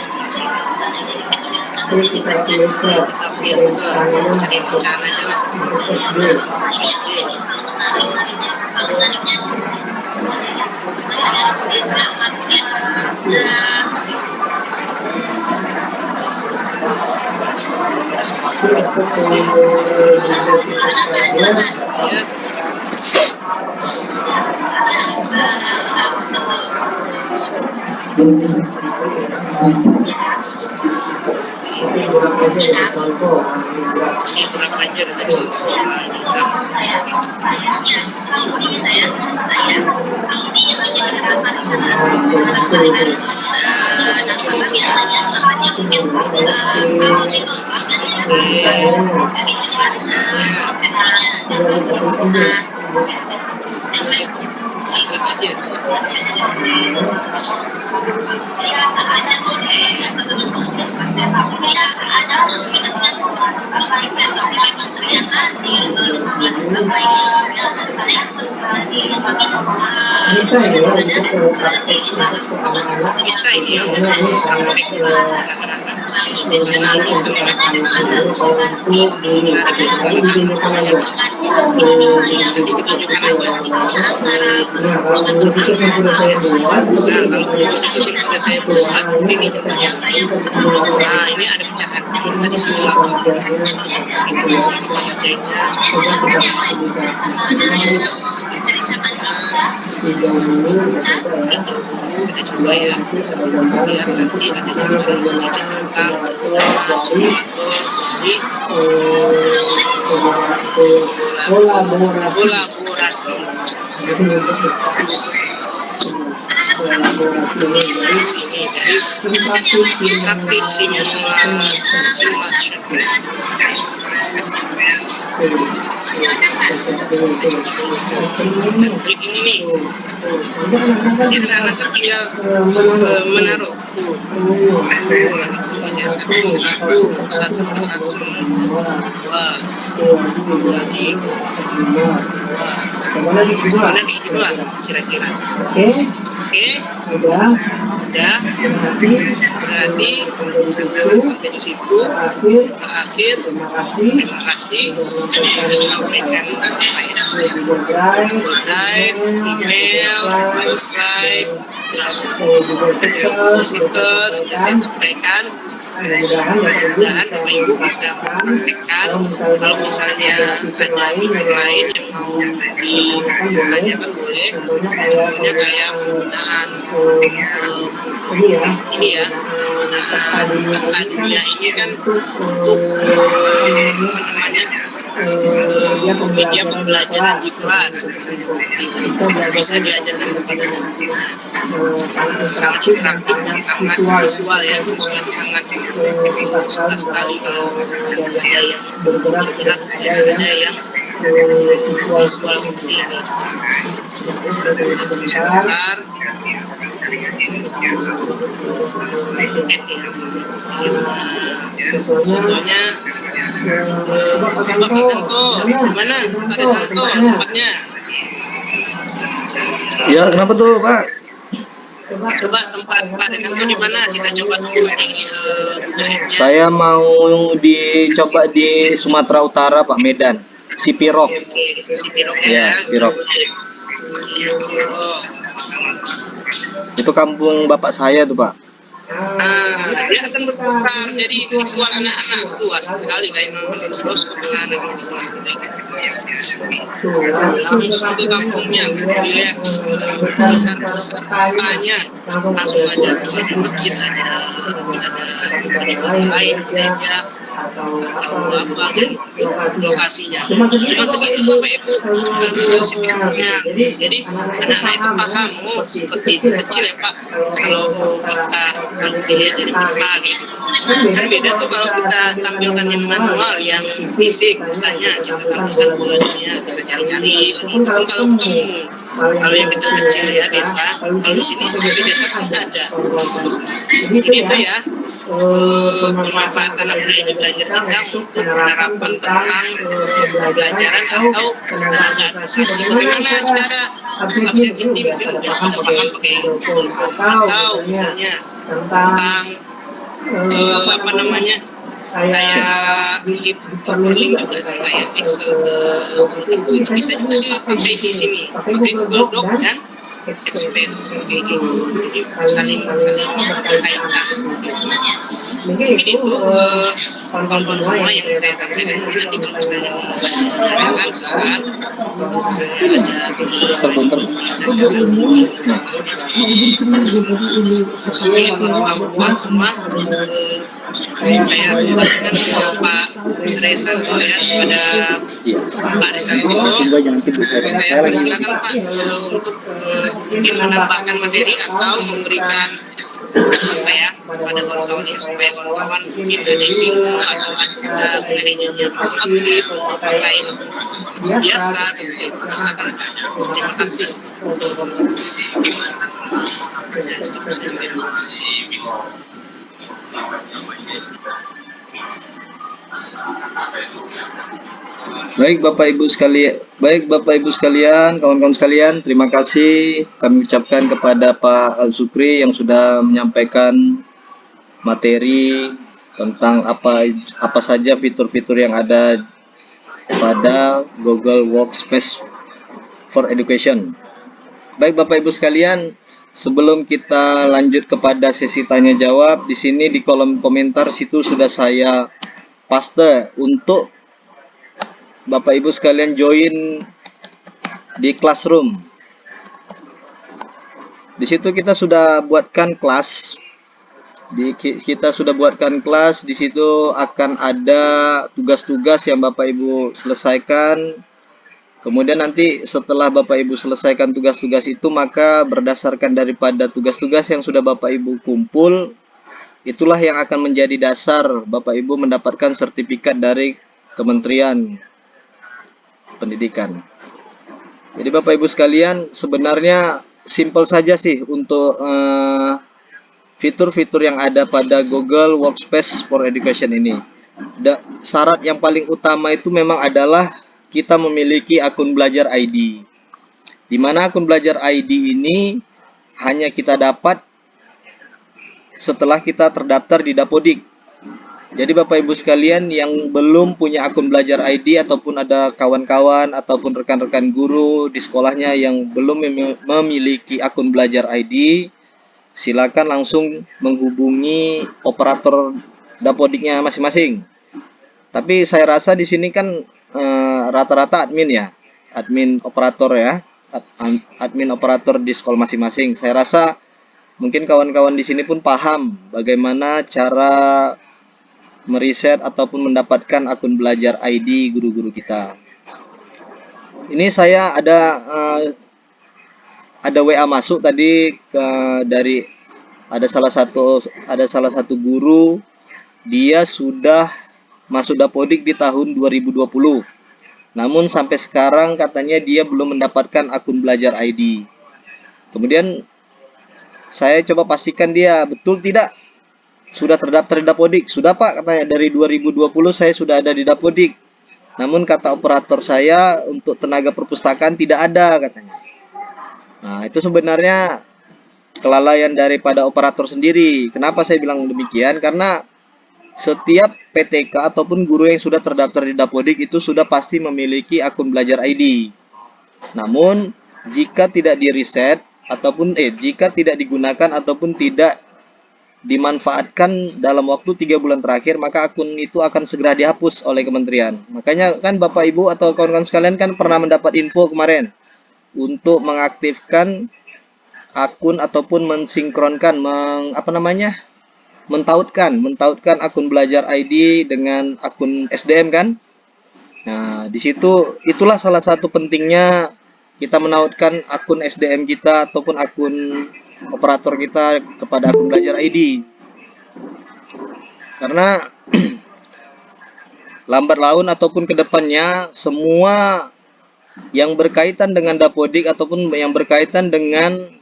Kita filter, cari bacaan aja lah. SD. Burap aja ada contoh. Ini berapa aja dengan contoh. Bisa ya untuk praktek untuk anak-anak. Bisa ini ya, Karena ini praktek anak-anak bagaimana harus menggunakan kalau untuk ditunjukkan aja. ditunjukkan aja. Nah, kalau dulu itu yang sudah saya buat, Nah, kalau musik itu sudah saya buat, ini contohnya. Nah, ini ada pecahan. Tadi simulator. Ini bisa kita ngerjainnya. Kita coba ya, biar nanti ada gambaran sedikit tentang simulator. Jadi kolaborasi. Dari sini, dari interaktif simulation. Dan klik ini nih, jadi anak-anak tinggal menaruh. Hanya satu persatu. Wah, lagi. Mana kayak gitulah kira-kira. Oke, udah berarti sampai di situ terakhir. Terima kasih sudah menyampaikan Google Drive, email, slide, Google Sites sudah saya sampaikan. Mudah-mudahan Bapak Ibu bisa mempraktekkan. Kalau misalnya ada fitur lain yang mau ditanyakan boleh. Contohnya kayak penggunaan ini ya, penggunaan dunia ini kan untuk apa namanya media pembelajaran di kelas, misalnya seperti itu bisa diajarkan kepada guru. Sangat interaktif dan sangat visual ya, siswa itu sangat suka sekali kalau ada yang bergerak dan ada yang visual seperti ini. Kita tunggu sebentar. Contohnya Pak Santo, gimana Pak Santo tempatnya? Ya, kenapa tuh, Pak? Coba tempat Pak Santo di mana? Kita coba dulu ini Saya mau dicoba di Sumatera Utara, Pak, Medan. Sipirok. Sipirok Ya, Sipirok. Itu kampung bapak saya tuh, Pak. Dia akan berputar jadi visual anak-anak tuh, asik sekali kayak nonton bioskop anak-anak di kelas mereka. Langsung ke kampungnya, lihat besar kotanya, langsung ada masjid, ada ibadah lain, gereja atau apa gitu lokasinya. Cuma segitu Bapak Ibu sipirnya. Jadi anak-anak itu paham, oh seperti itu kecil ya Pak. Kalau dilihat dari peta gitu. Kan beda tuh kalau kita tampilkan yang manual, yang fisik, misalnya kita tampilkan bola dunia, kita cari-cari lagi. Tapi kalau ketemu, kalau yang kecil-kecil ya desa, kalau di sini sampai desa kan ada. Jadi itu ya. Pemanfaatan budaya di belajar kita untuk penerapan tentang pembelajaran atau tenaga administrasi. Bagaimana cara absensi tim mungkin udah pada paham pakai Google atau misalnya tentang apa namanya kayak hyperlink juga sih, kayak Excel itu bisa juga dipakai di sini, pakai Google Doc dan expense kayak gitu, jadi saling kaitkan gitu. Mungkin itu kawan-kawan semua yang saya sampaikan. Mungkin nanti kalau misalnya mau menanyakan saat kalau misalnya ada Terbentur. ini kawan-kawan semua saya kembalikan ke Pak Resanto ya, kepada Pak Resanto. Saya persilakan Pak untuk mungkin menambahkan materi atau memberikan apa ya pada kawan-kawan ini, supaya kawan-kawan mungkin ada yang bingung atau ada manajernya aktif untuk pakai biasa seperti itu. Silakan Pak. Terima kasih. Saya stop saja. Baik Bapak Ibu sekalian, kawan-kawan sekalian, terima kasih kami ucapkan kepada Pak Al-Zukri yang sudah menyampaikan materi tentang apa saja fitur-fitur yang ada pada Google Workspace for Education. Baik Bapak Ibu sekalian, sebelum kita lanjut kepada sesi tanya jawab, di sini di kolom komentar situ sudah saya paste untuk Bapak Ibu sekalian join di Classroom. Di situ kita sudah buatkan kelas. Kita sudah buatkan kelas. Di situ akan ada tugas-tugas yang Bapak Ibu selesaikan. Kemudian nanti setelah Bapak Ibu selesaikan tugas-tugas itu, maka berdasarkan daripada tugas-tugas yang sudah Bapak Ibu kumpul, itulah yang akan menjadi dasar Bapak Ibu mendapatkan sertifikat dari Kementerian Pendidikan. Jadi Bapak Ibu sekalian, sebenarnya simple saja sih untuk fitur-fitur yang ada pada Google Workspace for Education ini. Syarat yang paling utama itu memang adalah kita memiliki akun belajar ID. Di mana akun belajar ID ini hanya kita dapat setelah kita terdaftar di Dapodik. Jadi Bapak Ibu sekalian yang belum punya akun belajar ID, ataupun ada kawan-kawan ataupun rekan-rekan guru di sekolahnya yang belum memiliki akun belajar ID, silakan langsung menghubungi operator Dapodiknya masing-masing. Tapi saya rasa di sini kan rata-rata admin ya, admin operator ya, admin operator di sekolah masing-masing. Saya rasa mungkin kawan-kawan di sini pun paham bagaimana cara meriset ataupun mendapatkan akun belajar ID guru-guru kita. Ini saya ada WA masuk tadi dari salah satu guru, dia sudah masuk Dapodik di tahun 2020. Namun sampai sekarang katanya dia belum mendapatkan akun belajar ID. Kemudian saya coba pastikan dia betul tidak sudah terdaftar di Dapodik. Sudah Pak, katanya, dari 2020 saya sudah ada di Dapodik. Namun kata operator saya untuk tenaga perpustakaan tidak ada katanya. Nah, itu sebenarnya kelalaian daripada operator sendiri. Kenapa saya bilang demikian? Karena setiap PTK ataupun guru yang sudah terdaftar di Dapodik itu sudah pasti memiliki akun belajar ID. Namun jika tidak di-reset ataupun jika tidak digunakan ataupun tidak dimanfaatkan dalam waktu 3 bulan terakhir, maka akun itu akan segera dihapus oleh kementerian. Makanya kan Bapak Ibu atau kawan-kawan sekalian kan pernah mendapat info kemarin untuk mengaktifkan akun ataupun mensinkronkan, mentautkan akun belajar ID dengan akun SDM kan. Nah, di situ itulah salah satu pentingnya kita menautkan akun SDM kita ataupun akun operator kita kepada akun belajar ID. Karena lambat laun ataupun kedepannya semua yang berkaitan dengan Dapodik ataupun yang berkaitan dengan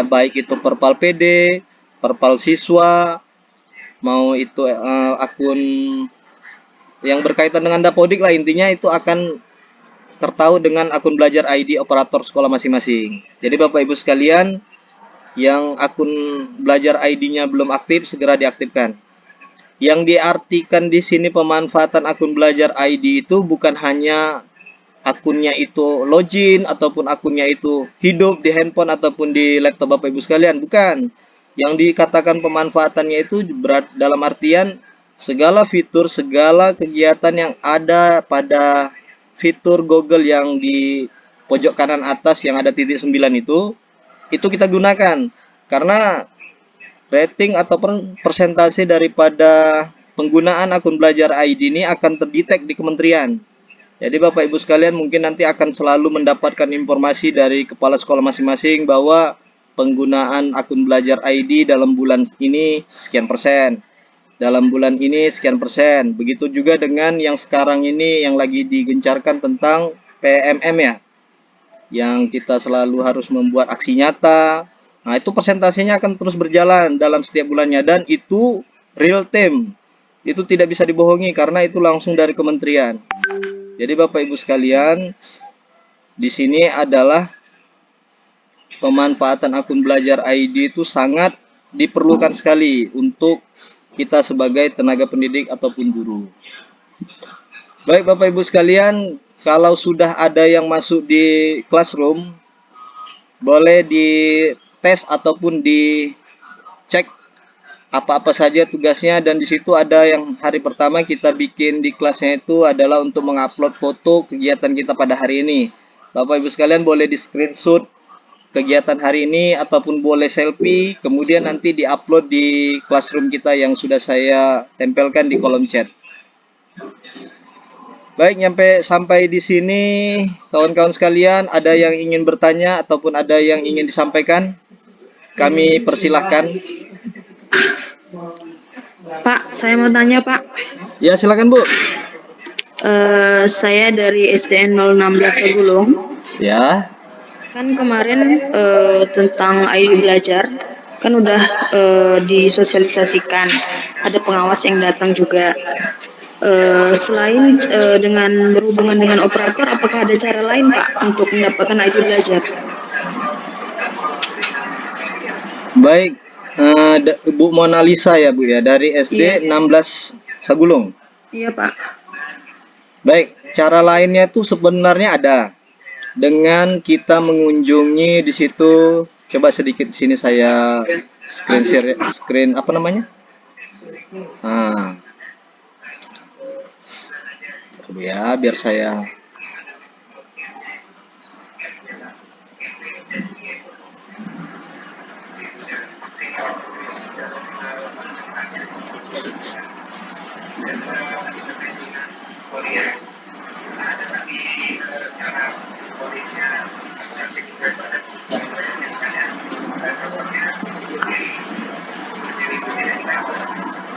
baik itu Perpal PD, Perpal siswa, mau itu akun yang berkaitan dengan Dapodik lah, intinya itu akan tertaut dengan akun belajar ID operator sekolah masing-masing. Jadi Bapak Ibu sekalian, yang akun belajar ID-nya belum aktif segera diaktifkan. Yang diartikan di sini pemanfaatan akun belajar ID itu bukan hanya akunnya itu login ataupun akunnya itu hidup di handphone ataupun di laptop Bapak Ibu sekalian, bukan. Yang dikatakan pemanfaatannya itu dalam artian segala fitur, segala kegiatan yang ada pada fitur Google yang di pojok kanan atas yang ada titik 9 itu kita gunakan. Karena rating atau persentase daripada penggunaan akun belajar ID ini akan terdetek di kementerian. Jadi Bapak Ibu sekalian mungkin nanti akan selalu mendapatkan informasi dari kepala sekolah masing-masing bahwa penggunaan akun belajar ID dalam bulan ini sekian persen, dalam bulan ini sekian persen. Begitu juga dengan yang sekarang ini yang lagi digencarkan tentang PMM ya, yang kita selalu harus membuat aksi nyata. Nah, itu persentasenya akan terus berjalan dalam setiap bulannya dan itu real time. Itu tidak bisa dibohongi karena itu langsung dari kementerian. Jadi Bapak Ibu sekalian, di sini adalah pemanfaatan akun belajar ID itu sangat diperlukan sekali untuk kita sebagai tenaga pendidik ataupun guru. Baik Bapak Ibu sekalian, kalau sudah ada yang masuk di classroom, boleh dites ataupun dicek apa-apa saja tugasnya, dan di situ ada yang hari pertama kita bikin di kelasnya itu adalah untuk mengupload foto kegiatan kita pada hari ini. Bapak Ibu sekalian boleh di screenshot kegiatan hari ini ataupun boleh selfie, kemudian nanti diupload di classroom kita yang sudah saya tempelkan di kolom chat. Baik, sampai di sini kawan-kawan sekalian, ada yang ingin bertanya ataupun ada yang ingin disampaikan? Kami persilahkan. Pak, saya mau tanya Pak. Ya, silakan Bu. Saya dari SDN 016 Segulung. Ya. Kan kemarin tentang ID belajar kan udah disosialisasikan. Ada pengawas yang datang juga. Selain dengan berhubungan dengan operator, apakah ada cara lain Pak untuk mendapatkan ID belajar? Baik, Bu Mona Lisa ya Bu ya, dari SD 16 Sagulung. Iya Pak. Baik, cara lainnya tuh sebenarnya ada. Dengan kita mengunjungi di situ, coba sedikit di sini saya screen apa namanya? Nah, ya biar saya.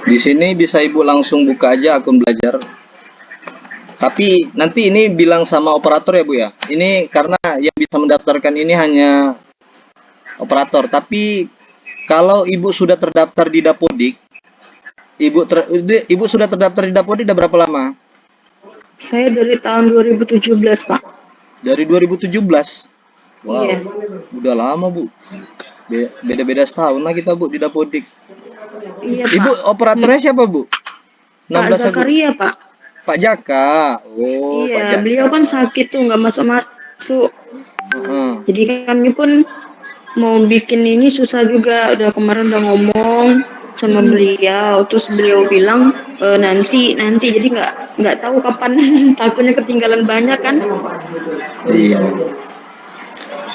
Di sini bisa Ibu langsung buka aja akun belajar. Tapi nanti ini bilang sama operator ya Bu ya. Ini karena yang bisa mendaftarkan ini hanya operator. Tapi kalau Ibu sudah terdaftar di Dapodik, Ibu sudah terdaftar di Dapodik udah berapa lama? Saya dari tahun 2017 Pak. Dari 2017? Wow, Iya. udah lama Bu. Beda-beda setahun lah kita Bu di Dapodik. Iya Ibu Pak. operatornya siapa Bu? Pak Zakaria Pak. Pak Jaka. Oh, Pak Iya, Jaka. beliau kan sakit tuh nggak masuk. Jadi kami pun mau bikin ini susah juga. Udah kemarin udah ngomong sama beliau, terus beliau bilang nanti. Jadi nggak tahu kapan. Takutnya ketinggalan banyak kan. Iya.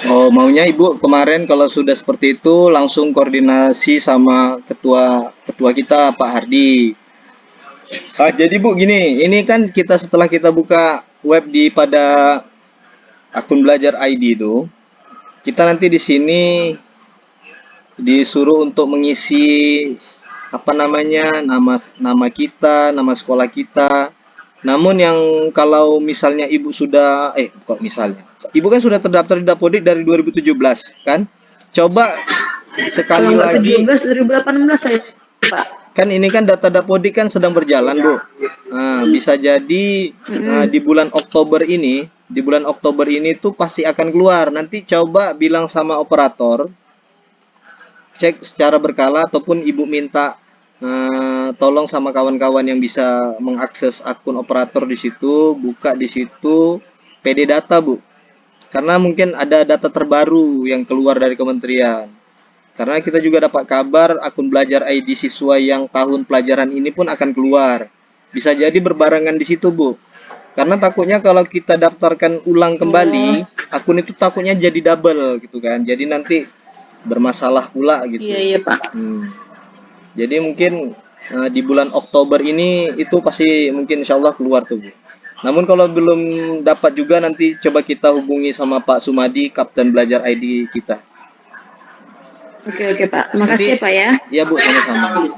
Oh, maunya Ibu kemarin kalau sudah seperti itu langsung koordinasi sama ketua kita Pak Hardi. Jadi Bu gini, ini kan setelah kita buka web pada akun belajar ID itu, kita nanti di sini disuruh untuk mengisi apa namanya, nama kita, nama sekolah kita. Namun yang kalau misalnya Ibu sudah Ibu kan sudah terdaftar di Dapodik dari 2017 kan? Coba sekali Kalau lagi 2017 2018 saya Pak. Kan ini kan data Dapodik kan sedang berjalan Bu. Nah, bisa jadi di bulan Oktober ini tuh pasti akan keluar. Nanti coba bilang sama operator, cek secara berkala ataupun Ibu minta tolong sama kawan-kawan yang bisa mengakses akun operator di situ, buka di situ PD data Bu. Karena mungkin ada data terbaru yang keluar dari kementerian. Karena kita juga dapat kabar akun belajar ID siswa yang tahun pelajaran ini pun akan keluar. Bisa jadi berbarengan di situ, Bu. Karena takutnya kalau kita daftarkan ulang kembali, akun itu takutnya jadi double gitu kan. Jadi nanti bermasalah pula gitu. Iya, Pak. Jadi mungkin di bulan Oktober ini itu pasti mungkin insya Allah keluar tuh, Bu. Namun kalau belum dapat juga nanti coba kita hubungi sama Pak Sumadi, Kapten Belajar ID kita. Oke, Pak. Makasih ya, Pak ya. Iya, Bu, sama-sama.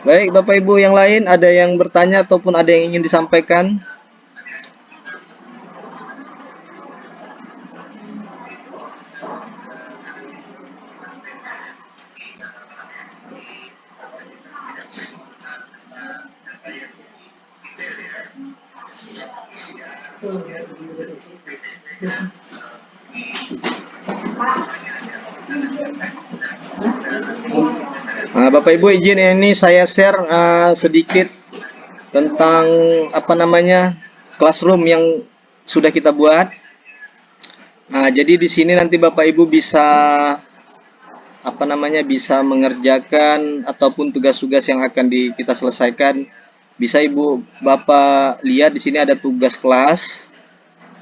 Baik, Bapak Ibu yang lain ada yang bertanya ataupun ada yang ingin disampaikan? Nah, Bapak Ibu izin ini saya share sedikit tentang apa namanya classroom yang sudah kita buat. Nah, jadi di sini nanti Bapak Ibu bisa apa namanya bisa mengerjakan ataupun tugas-tugas yang akan kita selesaikan. Bisa Ibu Bapak lihat di sini ada tugas kelas.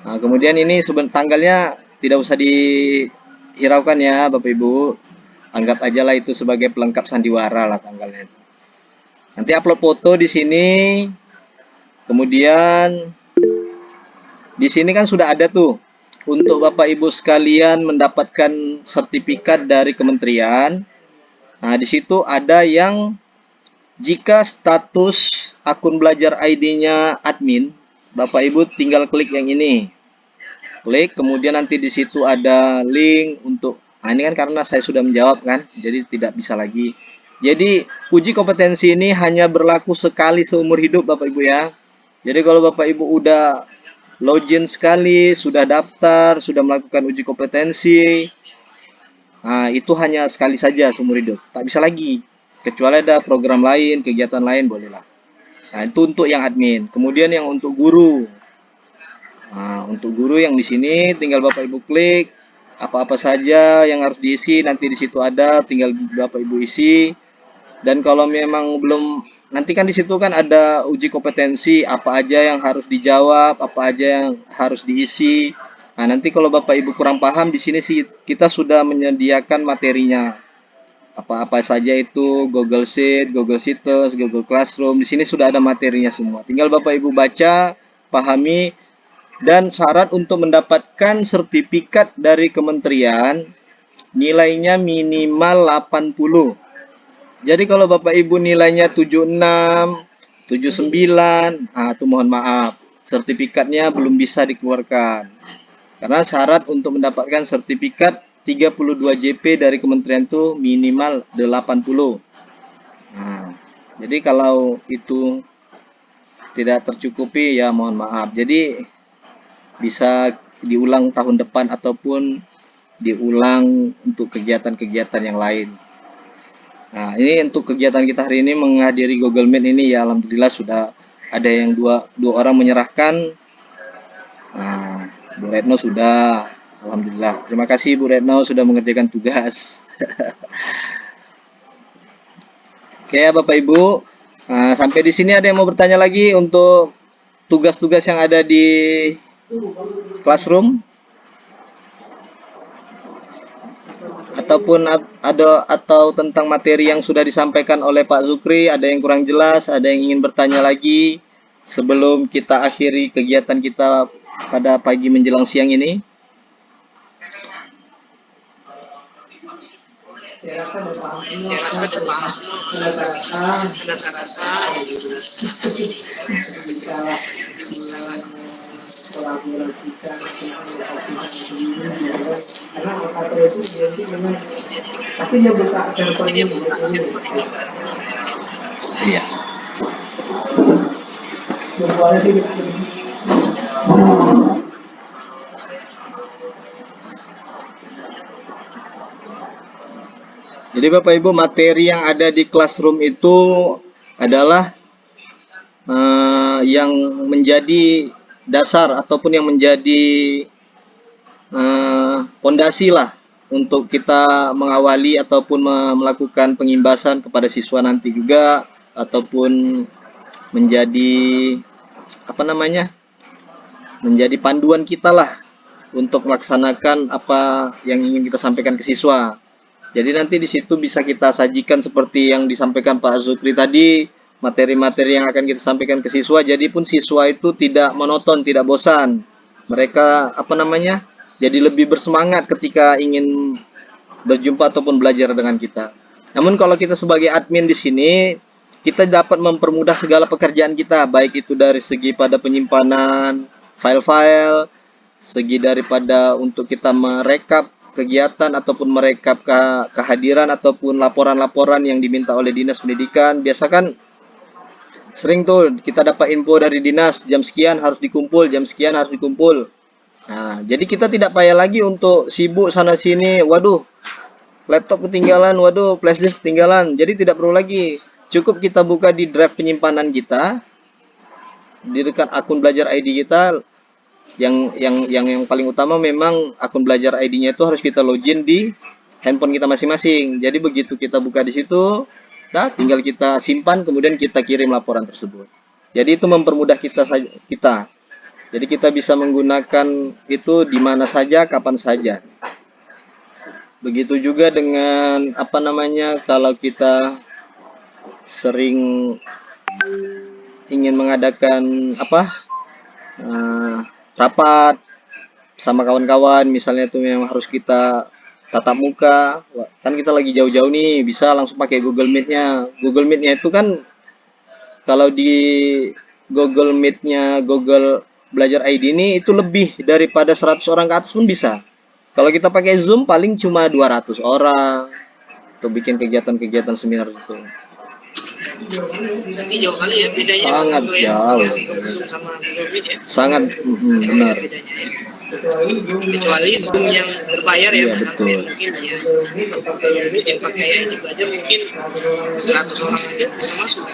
Nah, kemudian ini tanggalnya tidak usah dihiraukan ya Bapak Ibu. Anggap aja lah itu sebagai pelengkap sandiwara lah tanggalnya. Nanti upload foto di sini. Kemudian di sini kan sudah ada tuh untuk Bapak Ibu sekalian mendapatkan sertifikat dari kementerian. Nah, di situ ada yang jika status akun belajar ID-nya admin, Bapak Ibu tinggal klik yang ini. Klik, kemudian nanti di situ ada link untuk ini kan karena saya sudah menjawab kan, jadi tidak bisa lagi. Jadi uji kompetensi ini hanya berlaku sekali seumur hidup Bapak Ibu ya. Jadi kalau Bapak Ibu udah login sekali, sudah daftar, sudah melakukan uji kompetensi, nah itu hanya sekali saja seumur hidup, tak bisa lagi. Kecuali ada program lain, kegiatan lain bolehlah. Nah itu untuk yang admin. Kemudian yang untuk guru. Nah untuk guru yang di sini tinggal Bapak Ibu klik. Apa-apa saja yang harus diisi nanti di situ ada, tinggal Bapak Ibu isi. Dan kalau memang belum, nanti kan di situ kan ada uji kompetensi, apa aja yang harus dijawab, apa aja yang harus diisi. Nah, nanti kalau Bapak Ibu kurang paham di sini sih kita sudah menyediakan materinya. Apa-apa saja itu Google Sheet, Google Sheets, Google Classroom, di sini sudah ada materinya semua. Tinggal Bapak Ibu baca, pahami. Dan syarat untuk mendapatkan sertifikat dari kementerian nilainya minimal 80. Jadi kalau Bapak Ibu nilainya 76, 79, itu mohon maaf, sertifikatnya belum bisa dikeluarkan. Karena syarat untuk mendapatkan sertifikat 32 JP dari kementerian itu minimal 80. Nah, jadi kalau itu tidak tercukupi ya mohon maaf. Jadi bisa diulang tahun depan ataupun diulang untuk kegiatan-kegiatan yang lain. Nah, ini untuk kegiatan kita hari ini menghadiri Google Meet ini ya alhamdulillah sudah ada yang dua orang menyerahkan. Nah, Bu Retno sudah, alhamdulillah. Terima kasih Bu Retno sudah mengerjakan tugas. Oke ya Bapak Ibu. Nah, sampai di sini ada yang mau bertanya lagi untuk tugas-tugas yang ada di Classroom ataupun atau tentang materi yang sudah disampaikan oleh Pak Zukri, ada yang kurang jelas, ada yang ingin bertanya lagi sebelum kita akhiri kegiatan kita pada pagi menjelang siang ini. Saya rasa udah paham semua. Saya rasa udah paham semua data-data bisa kolaborasikan karena operator itu identik dengan pasti dia buka servernya Iya. berbuatnya sih Jadi Bapak Ibu materi yang ada di Classroom itu adalah yang menjadi dasar ataupun yang menjadi pondasi lah untuk kita mengawali ataupun melakukan pengimbasan kepada siswa nanti juga, ataupun menjadi apa namanya, menjadi panduan kita lah untuk melaksanakan apa yang ingin kita sampaikan ke siswa. Jadi nanti di situ bisa kita sajikan seperti yang disampaikan Pak Zukri tadi, materi-materi yang akan kita sampaikan ke siswa. Jadi pun siswa itu tidak monoton, tidak bosan. Mereka apa namanya, jadi lebih bersemangat ketika ingin berjumpa ataupun belajar dengan kita. Namun kalau kita sebagai admin di sini, kita dapat mempermudah segala pekerjaan kita, baik itu dari segi pada penyimpanan file-file, segi daripada untuk kita merekap kegiatan ataupun merekap kehadiran ataupun laporan-laporan yang diminta oleh Dinas Pendidikan. Biasa kan sering tuh kita dapat info dari dinas, jam sekian harus dikumpul, jam sekian harus dikumpul. Nah, jadi kita tidak payah lagi untuk sibuk sana sini, waduh, laptop ketinggalan, waduh, flash disk ketinggalan. Jadi tidak perlu lagi. Cukup kita buka di drive penyimpanan kita, di dekat akun belajar ID kita. Yang paling utama memang akun belajar ID-nya itu harus kita login di handphone kita masing-masing. Jadi begitu kita buka di situ, nah, tinggal kita simpan, kemudian kita kirim laporan tersebut. Jadi itu mempermudah kita. Jadi kita bisa menggunakan itu di mana saja, kapan saja. Begitu juga dengan apa namanya, kalau kita sering ingin mengadakan apa, rapat sama kawan-kawan, misalnya itu yang harus kita tatap muka. Wah, kan kita lagi jauh-jauh nih, bisa langsung pakai Google Meet-nya. Google Meet-nya itu kan kalau di Google Meet-nya Google Belajar ID ini itu lebih daripada 100 orang ke atas pun bisa. Kalau kita pakai Zoom paling cuma 200 orang untuk bikin kegiatan-kegiatan seminar itu. Nanti jauh kali ya bedanya. Sangat Bang, ya. jauh. Sama Google Meet ya. Sangat Jauh benar. ya bedanya ya. Kecuali Zoom yang berbayar ya, Iya, Mas Anto, ya. betul. Mungkin ya. Google Meet yang pakai ya ini aja mungkin 100 orang aja bisa masuk.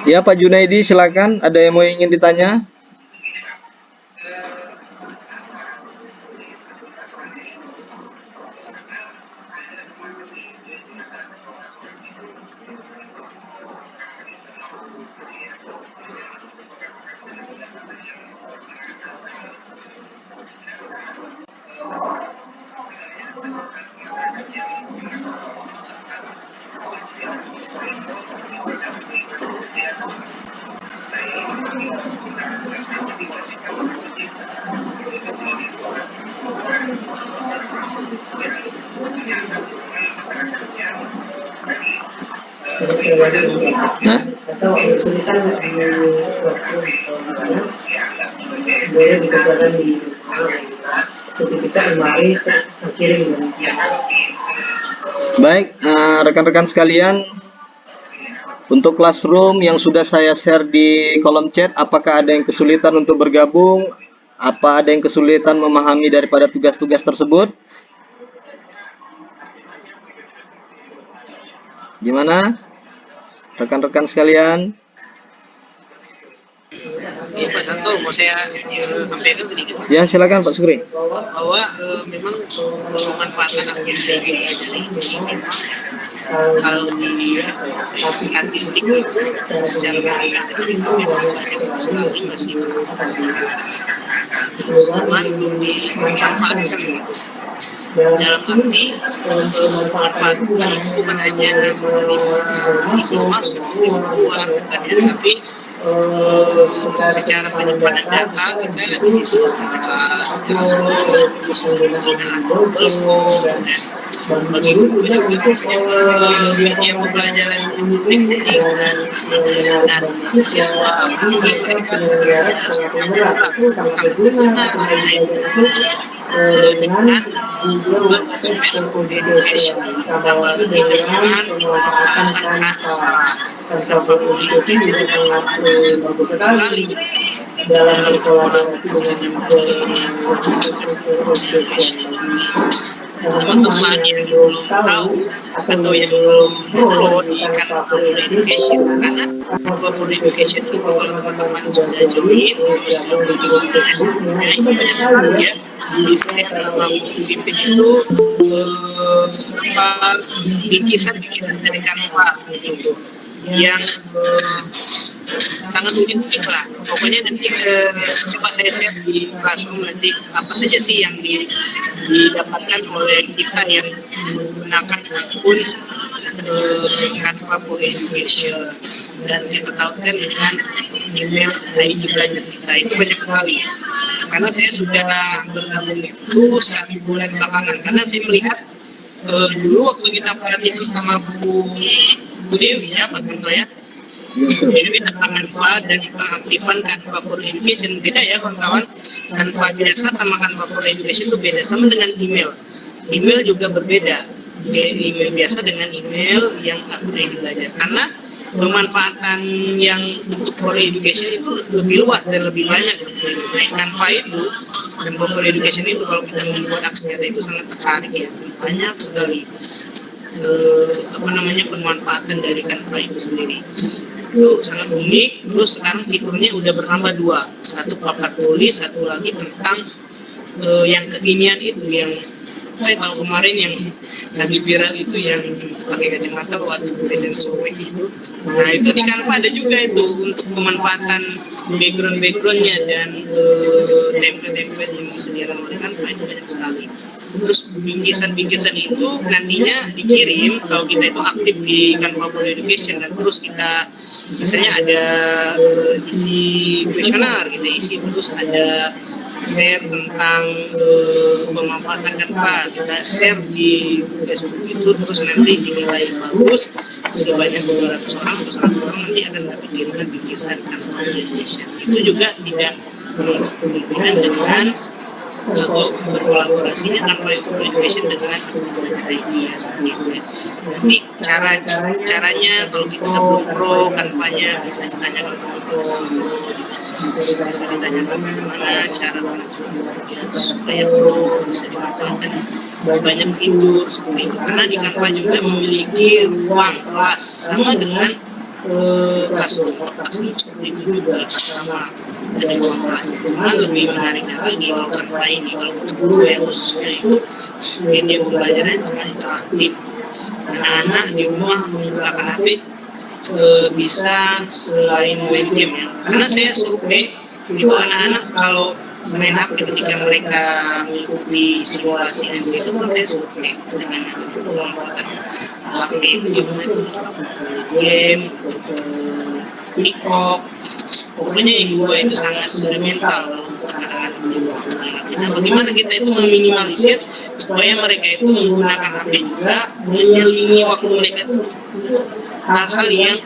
Ya Pak Junaidi, silakan. Ada yang mau ingin ditanya? Nah, Atau kesulitan di classroom misalnya boleh dikerjakan di sertifikat lemari terkirim baik, rekan-rekan sekalian, untuk classroom yang sudah saya share di kolom chat, apakah ada yang kesulitan untuk bergabung? Apa ada yang kesulitan memahami daripada tugas-tugas tersebut? Gimana, rekan-rekan sekalian? Iya Pak Santo, mau saya sampaikan sedikit Pak. Ya, silakan Pak Sukri. Bahwa memang pemanfaatan akun ID belajar ini memang kalau di statistik itu secara matematika itu memang banyak sekali masih sangat dimanfaatkan gitu. Dalam arti pemanfaatan itu bukan hanya menerima itu masuk itu keluar bukan ya, tapi secara penyimpanan data kita di situ bagi guru juga untuk media pembelajaran publik dengan dan siswa mereka belajar semuanya dengan Google Workspace Education tambah lagi dengan pemanfaatan Canva ini jadi sangat bagus sekali dalam berkolaborasi dengan teman-teman yang belum tahu atau yang belum pro di Canva for Education, karena Canva for Education itu kalau teman-teman sudah join terus gabung di grupnya itu banyak sekali ya di share sama pimpin itu bingkisan dari Canva gitu yang sangat unik lah. Pokoknya nanti coba saya share di Classroom nanti apa saja sih yang didapatkan oleh kita yang menggunakan akun Canva for Education, dan kita tautkan dengan email ID belajar kita. Itu banyak sekali karena saya sudah bergabung itu 1 bulan belakangan, karena saya melihat dulu waktu kita pelatihan sama Bu Dewi ya Pak Tanto ya, Dewi tentang Canva dan pengaktifan Canva for Education. Beda ya kawan-kawan, Canva biasa sama Canva for Education itu beda, sama dengan email juga berbeda, email biasa dengan email yang akun ID belajar, karena pemanfaatan yang untuk for education itu lebih luas dan lebih banyak. Canva itu dan for education itu kalau kita membuat aksi nyata itu sangat tertarik ya, banyak sekali pemanfaatan dari Canva itu sendiri. Itu sangat unik. Terus sekarang fiturnya udah bertambah 2, satu papan tulis, satu lagi tentang yang kekinian itu, yang saya tahu kemarin yang lagi viral itu yang pakai kacamata waktu present showing itu. Nah itu di Canva ada juga itu untuk pemanfaatan backgroundnya dan template-template yang disediakan oleh Canva itu banyak sekali. Terus bingkisan itu nantinya dikirim kalau kita itu aktif di Canva for Education, dan terus kita misalnya ada isi kuesioner kita isi, terus ada share tentang pemanfaatan Canva, kita share di Facebook itu, terus nanti dinilai bagus sebanyak 200 orang atau 100 orang nanti akan dapat kiriman bingkisan Canva for Education. Itu juga tidak menutup kemungkinan dengan berkolaborasinya Canva for Education dengan belajar ID ya, seperti itu ya. Nanti caranya kalau kita belum pro Canva-nya bisa ditanyakan ke teman-teman, bisa ditanyakan bagaimana cara pengaturan biar supaya pro, bisa dimanfaatkan banyak fitur seperti itu, karena di Canva juga memiliki ruang kelas sama dengan Classroom seperti itu juga sama, ada ruang kelasnya. Cuma lebih menariknya lagi kalau Canva ini, kalau guru ya khususnya itu media pembelajaran sangat interaktif. Anak-anak di rumah menggunakan HP bisa selain main game ya, karena saya survei itu anak-anak kalau main HP ketika mereka mengikuti simulasi itu kan saya survei dengan pemanfaatan HP itu di rumah itu game, TikTok, pokoknya yang dua itu sangat fundamental untuk anak-anak di rumah. Nah, bagaimana kita itu meminimalisir supaya mereka itu menggunakan HP juga menyelingi waktu mereka itu hal-hal yang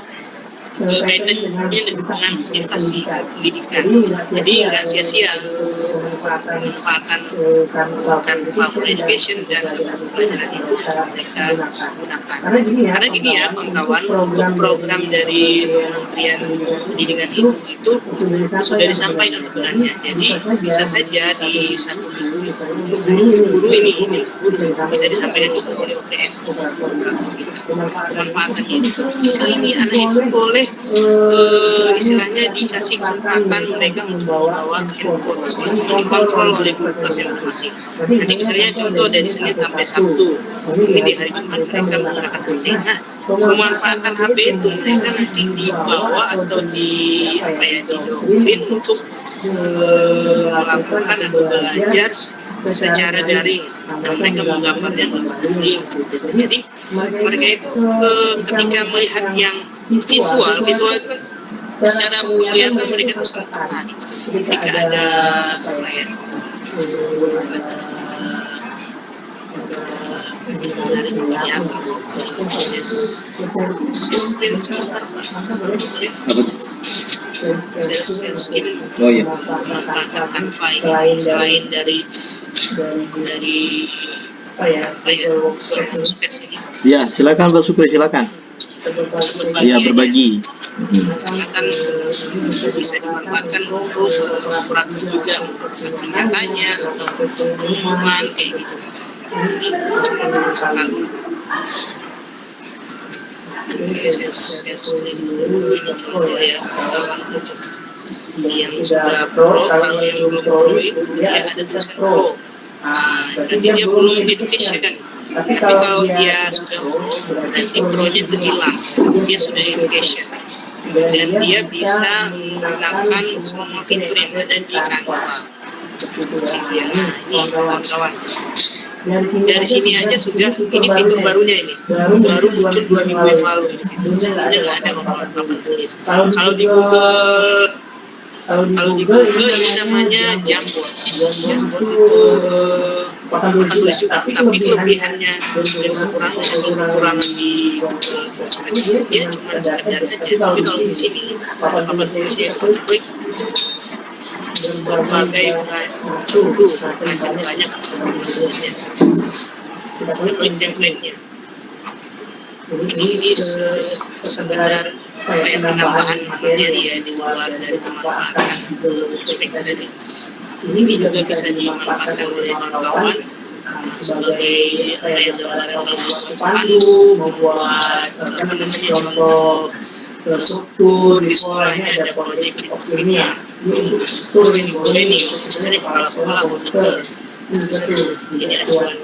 kaitannya dengan edukasi pendidikan. Jadi nggak sia-sia pemanfaatan Canva for Education dan pelajaran itu mereka gunakan. Karena gini ya kawan-kawan, program dari Kementerian Pendidikan itu sudah disampaikan sebenarnya. Jadi bisa saja di satu minggu guru ini bisa disampaikan juga oleh OPS kita. Pemanfaatan ini bisa ini anak itu boleh istilahnya dikasih kesempatan mereka untuk membawa handphone, dikontrol oleh guru kelasnya masing-masing. Nanti misalnya contoh dari Senin sampai Sabtu, ini di hari Jumat mereka menggunakan HP. Nah, pemanfaatan HP itu mereka nanti dibawa atau didoktrin untuk melakukan atau belajar secara daring, dan mereka menggambarnya gambar daring. Jadi mereka itu ketika melihat yang visual itu kan secara penglihatan mereka itu sangat tertarik. Ketika ada proses screen sebentar Pak. Skin memanfaatkan Canva ini selain dari space ini. Ya, silakan Pak Supri, silakan. Ya, berbagi. Akan bisa dimanfaatkan untuk operator juga untuk singkatannya atau untuk pengumuman kayak gitu. sangat sekali. Oke, saya screen dulu ini contoh ya. Yang sudah pro, kalau yang belum pro itu dia ada tulisan pro. Nah, berarti dia belum education. Tapi kalau dia sudah pro, berarti pro-nya itu hilang. Dia sudah education. Dan dia bisa menggunakan semua fitur yang ada di Canva. Nah, ini kawan-kawan. Dari sini aja sudah, ini fitur barunya ini. Baru muncul 2 minggu yang lalu. Itu sebelumnya nggak ada papan tulis. Kalau di Google ini namanya Jamboard. Jamboard itu papan tulis juga, tapi kelebihannya dan kekurangan di Google dia cuma sekedar aja. Tapi kalau di sini papan tulisnya kita klik berbagai macam banyak papan tulisnya. Kita klik template-nya. Ini sekedar kayak penambahan materi ya di luar dari pemanfaatan spek tadi. Ini juga bisa dimanfaatkan oleh kawan-kawan sebagai kayak gambaran kalau membuat spanduk, membuat contoh struktur di sekolahnya ada proyek ini ya. Ini boleh nih, misalnya kepala sekolah komputer, ini acuan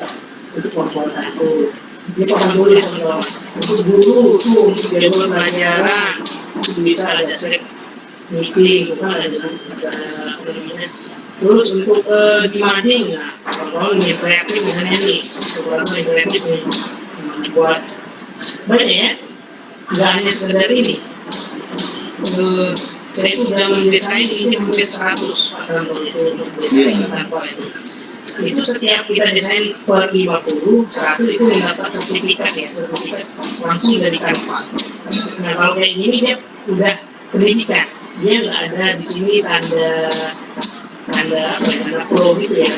untuk pembuatan aku. Ini papan tulis teman-teman. Untuk guru tuh untuk jadwal pelajaran bisa ada step meeting, ada apa namanya. Terus untuk di mading, nah kalau yang kreatif misalnya nih, orang yang kreatif nih, buat banyak ya, nggak hanya sekedar ini. Saya itu sudah mendesain mungkin hampir 100 contohnya untuk desain tanpa itu setiap kita desain per 50, 100 itu mendapat sertifikat ya, sertifikat langsung dari Canva. Nah kalau kayak gini dia udah pendidikan, dia nggak ada di sini tanda apa ya, tanda pro gitu ya,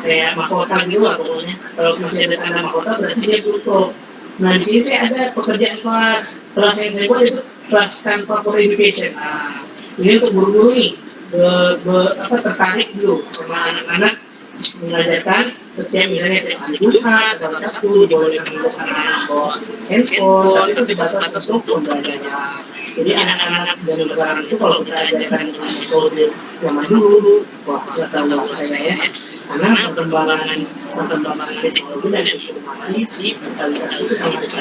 kayak mahkota gitu lah pokoknya. Kalau masih ada tanda mahkota berarti dia belum pro. Nah di sini saya ada pekerjaan kelas yang saya buat itu kelas Canva for Education. Nah ini untuk guru-guru nih, tertarik dulu sama anak-anak mengajarkan setiap misalnya setiap hari Jumat atau Sabtu dibolehkan untuk anak-anak bawa handphone tapi batas untuk belajar. Jadi anak-anak zaman sekarang itu kalau kita ajarkan dengan metode zaman dulu, wah tahu saya ya, karena perkembangan teknologi dan informasi berkali-kali sekali kita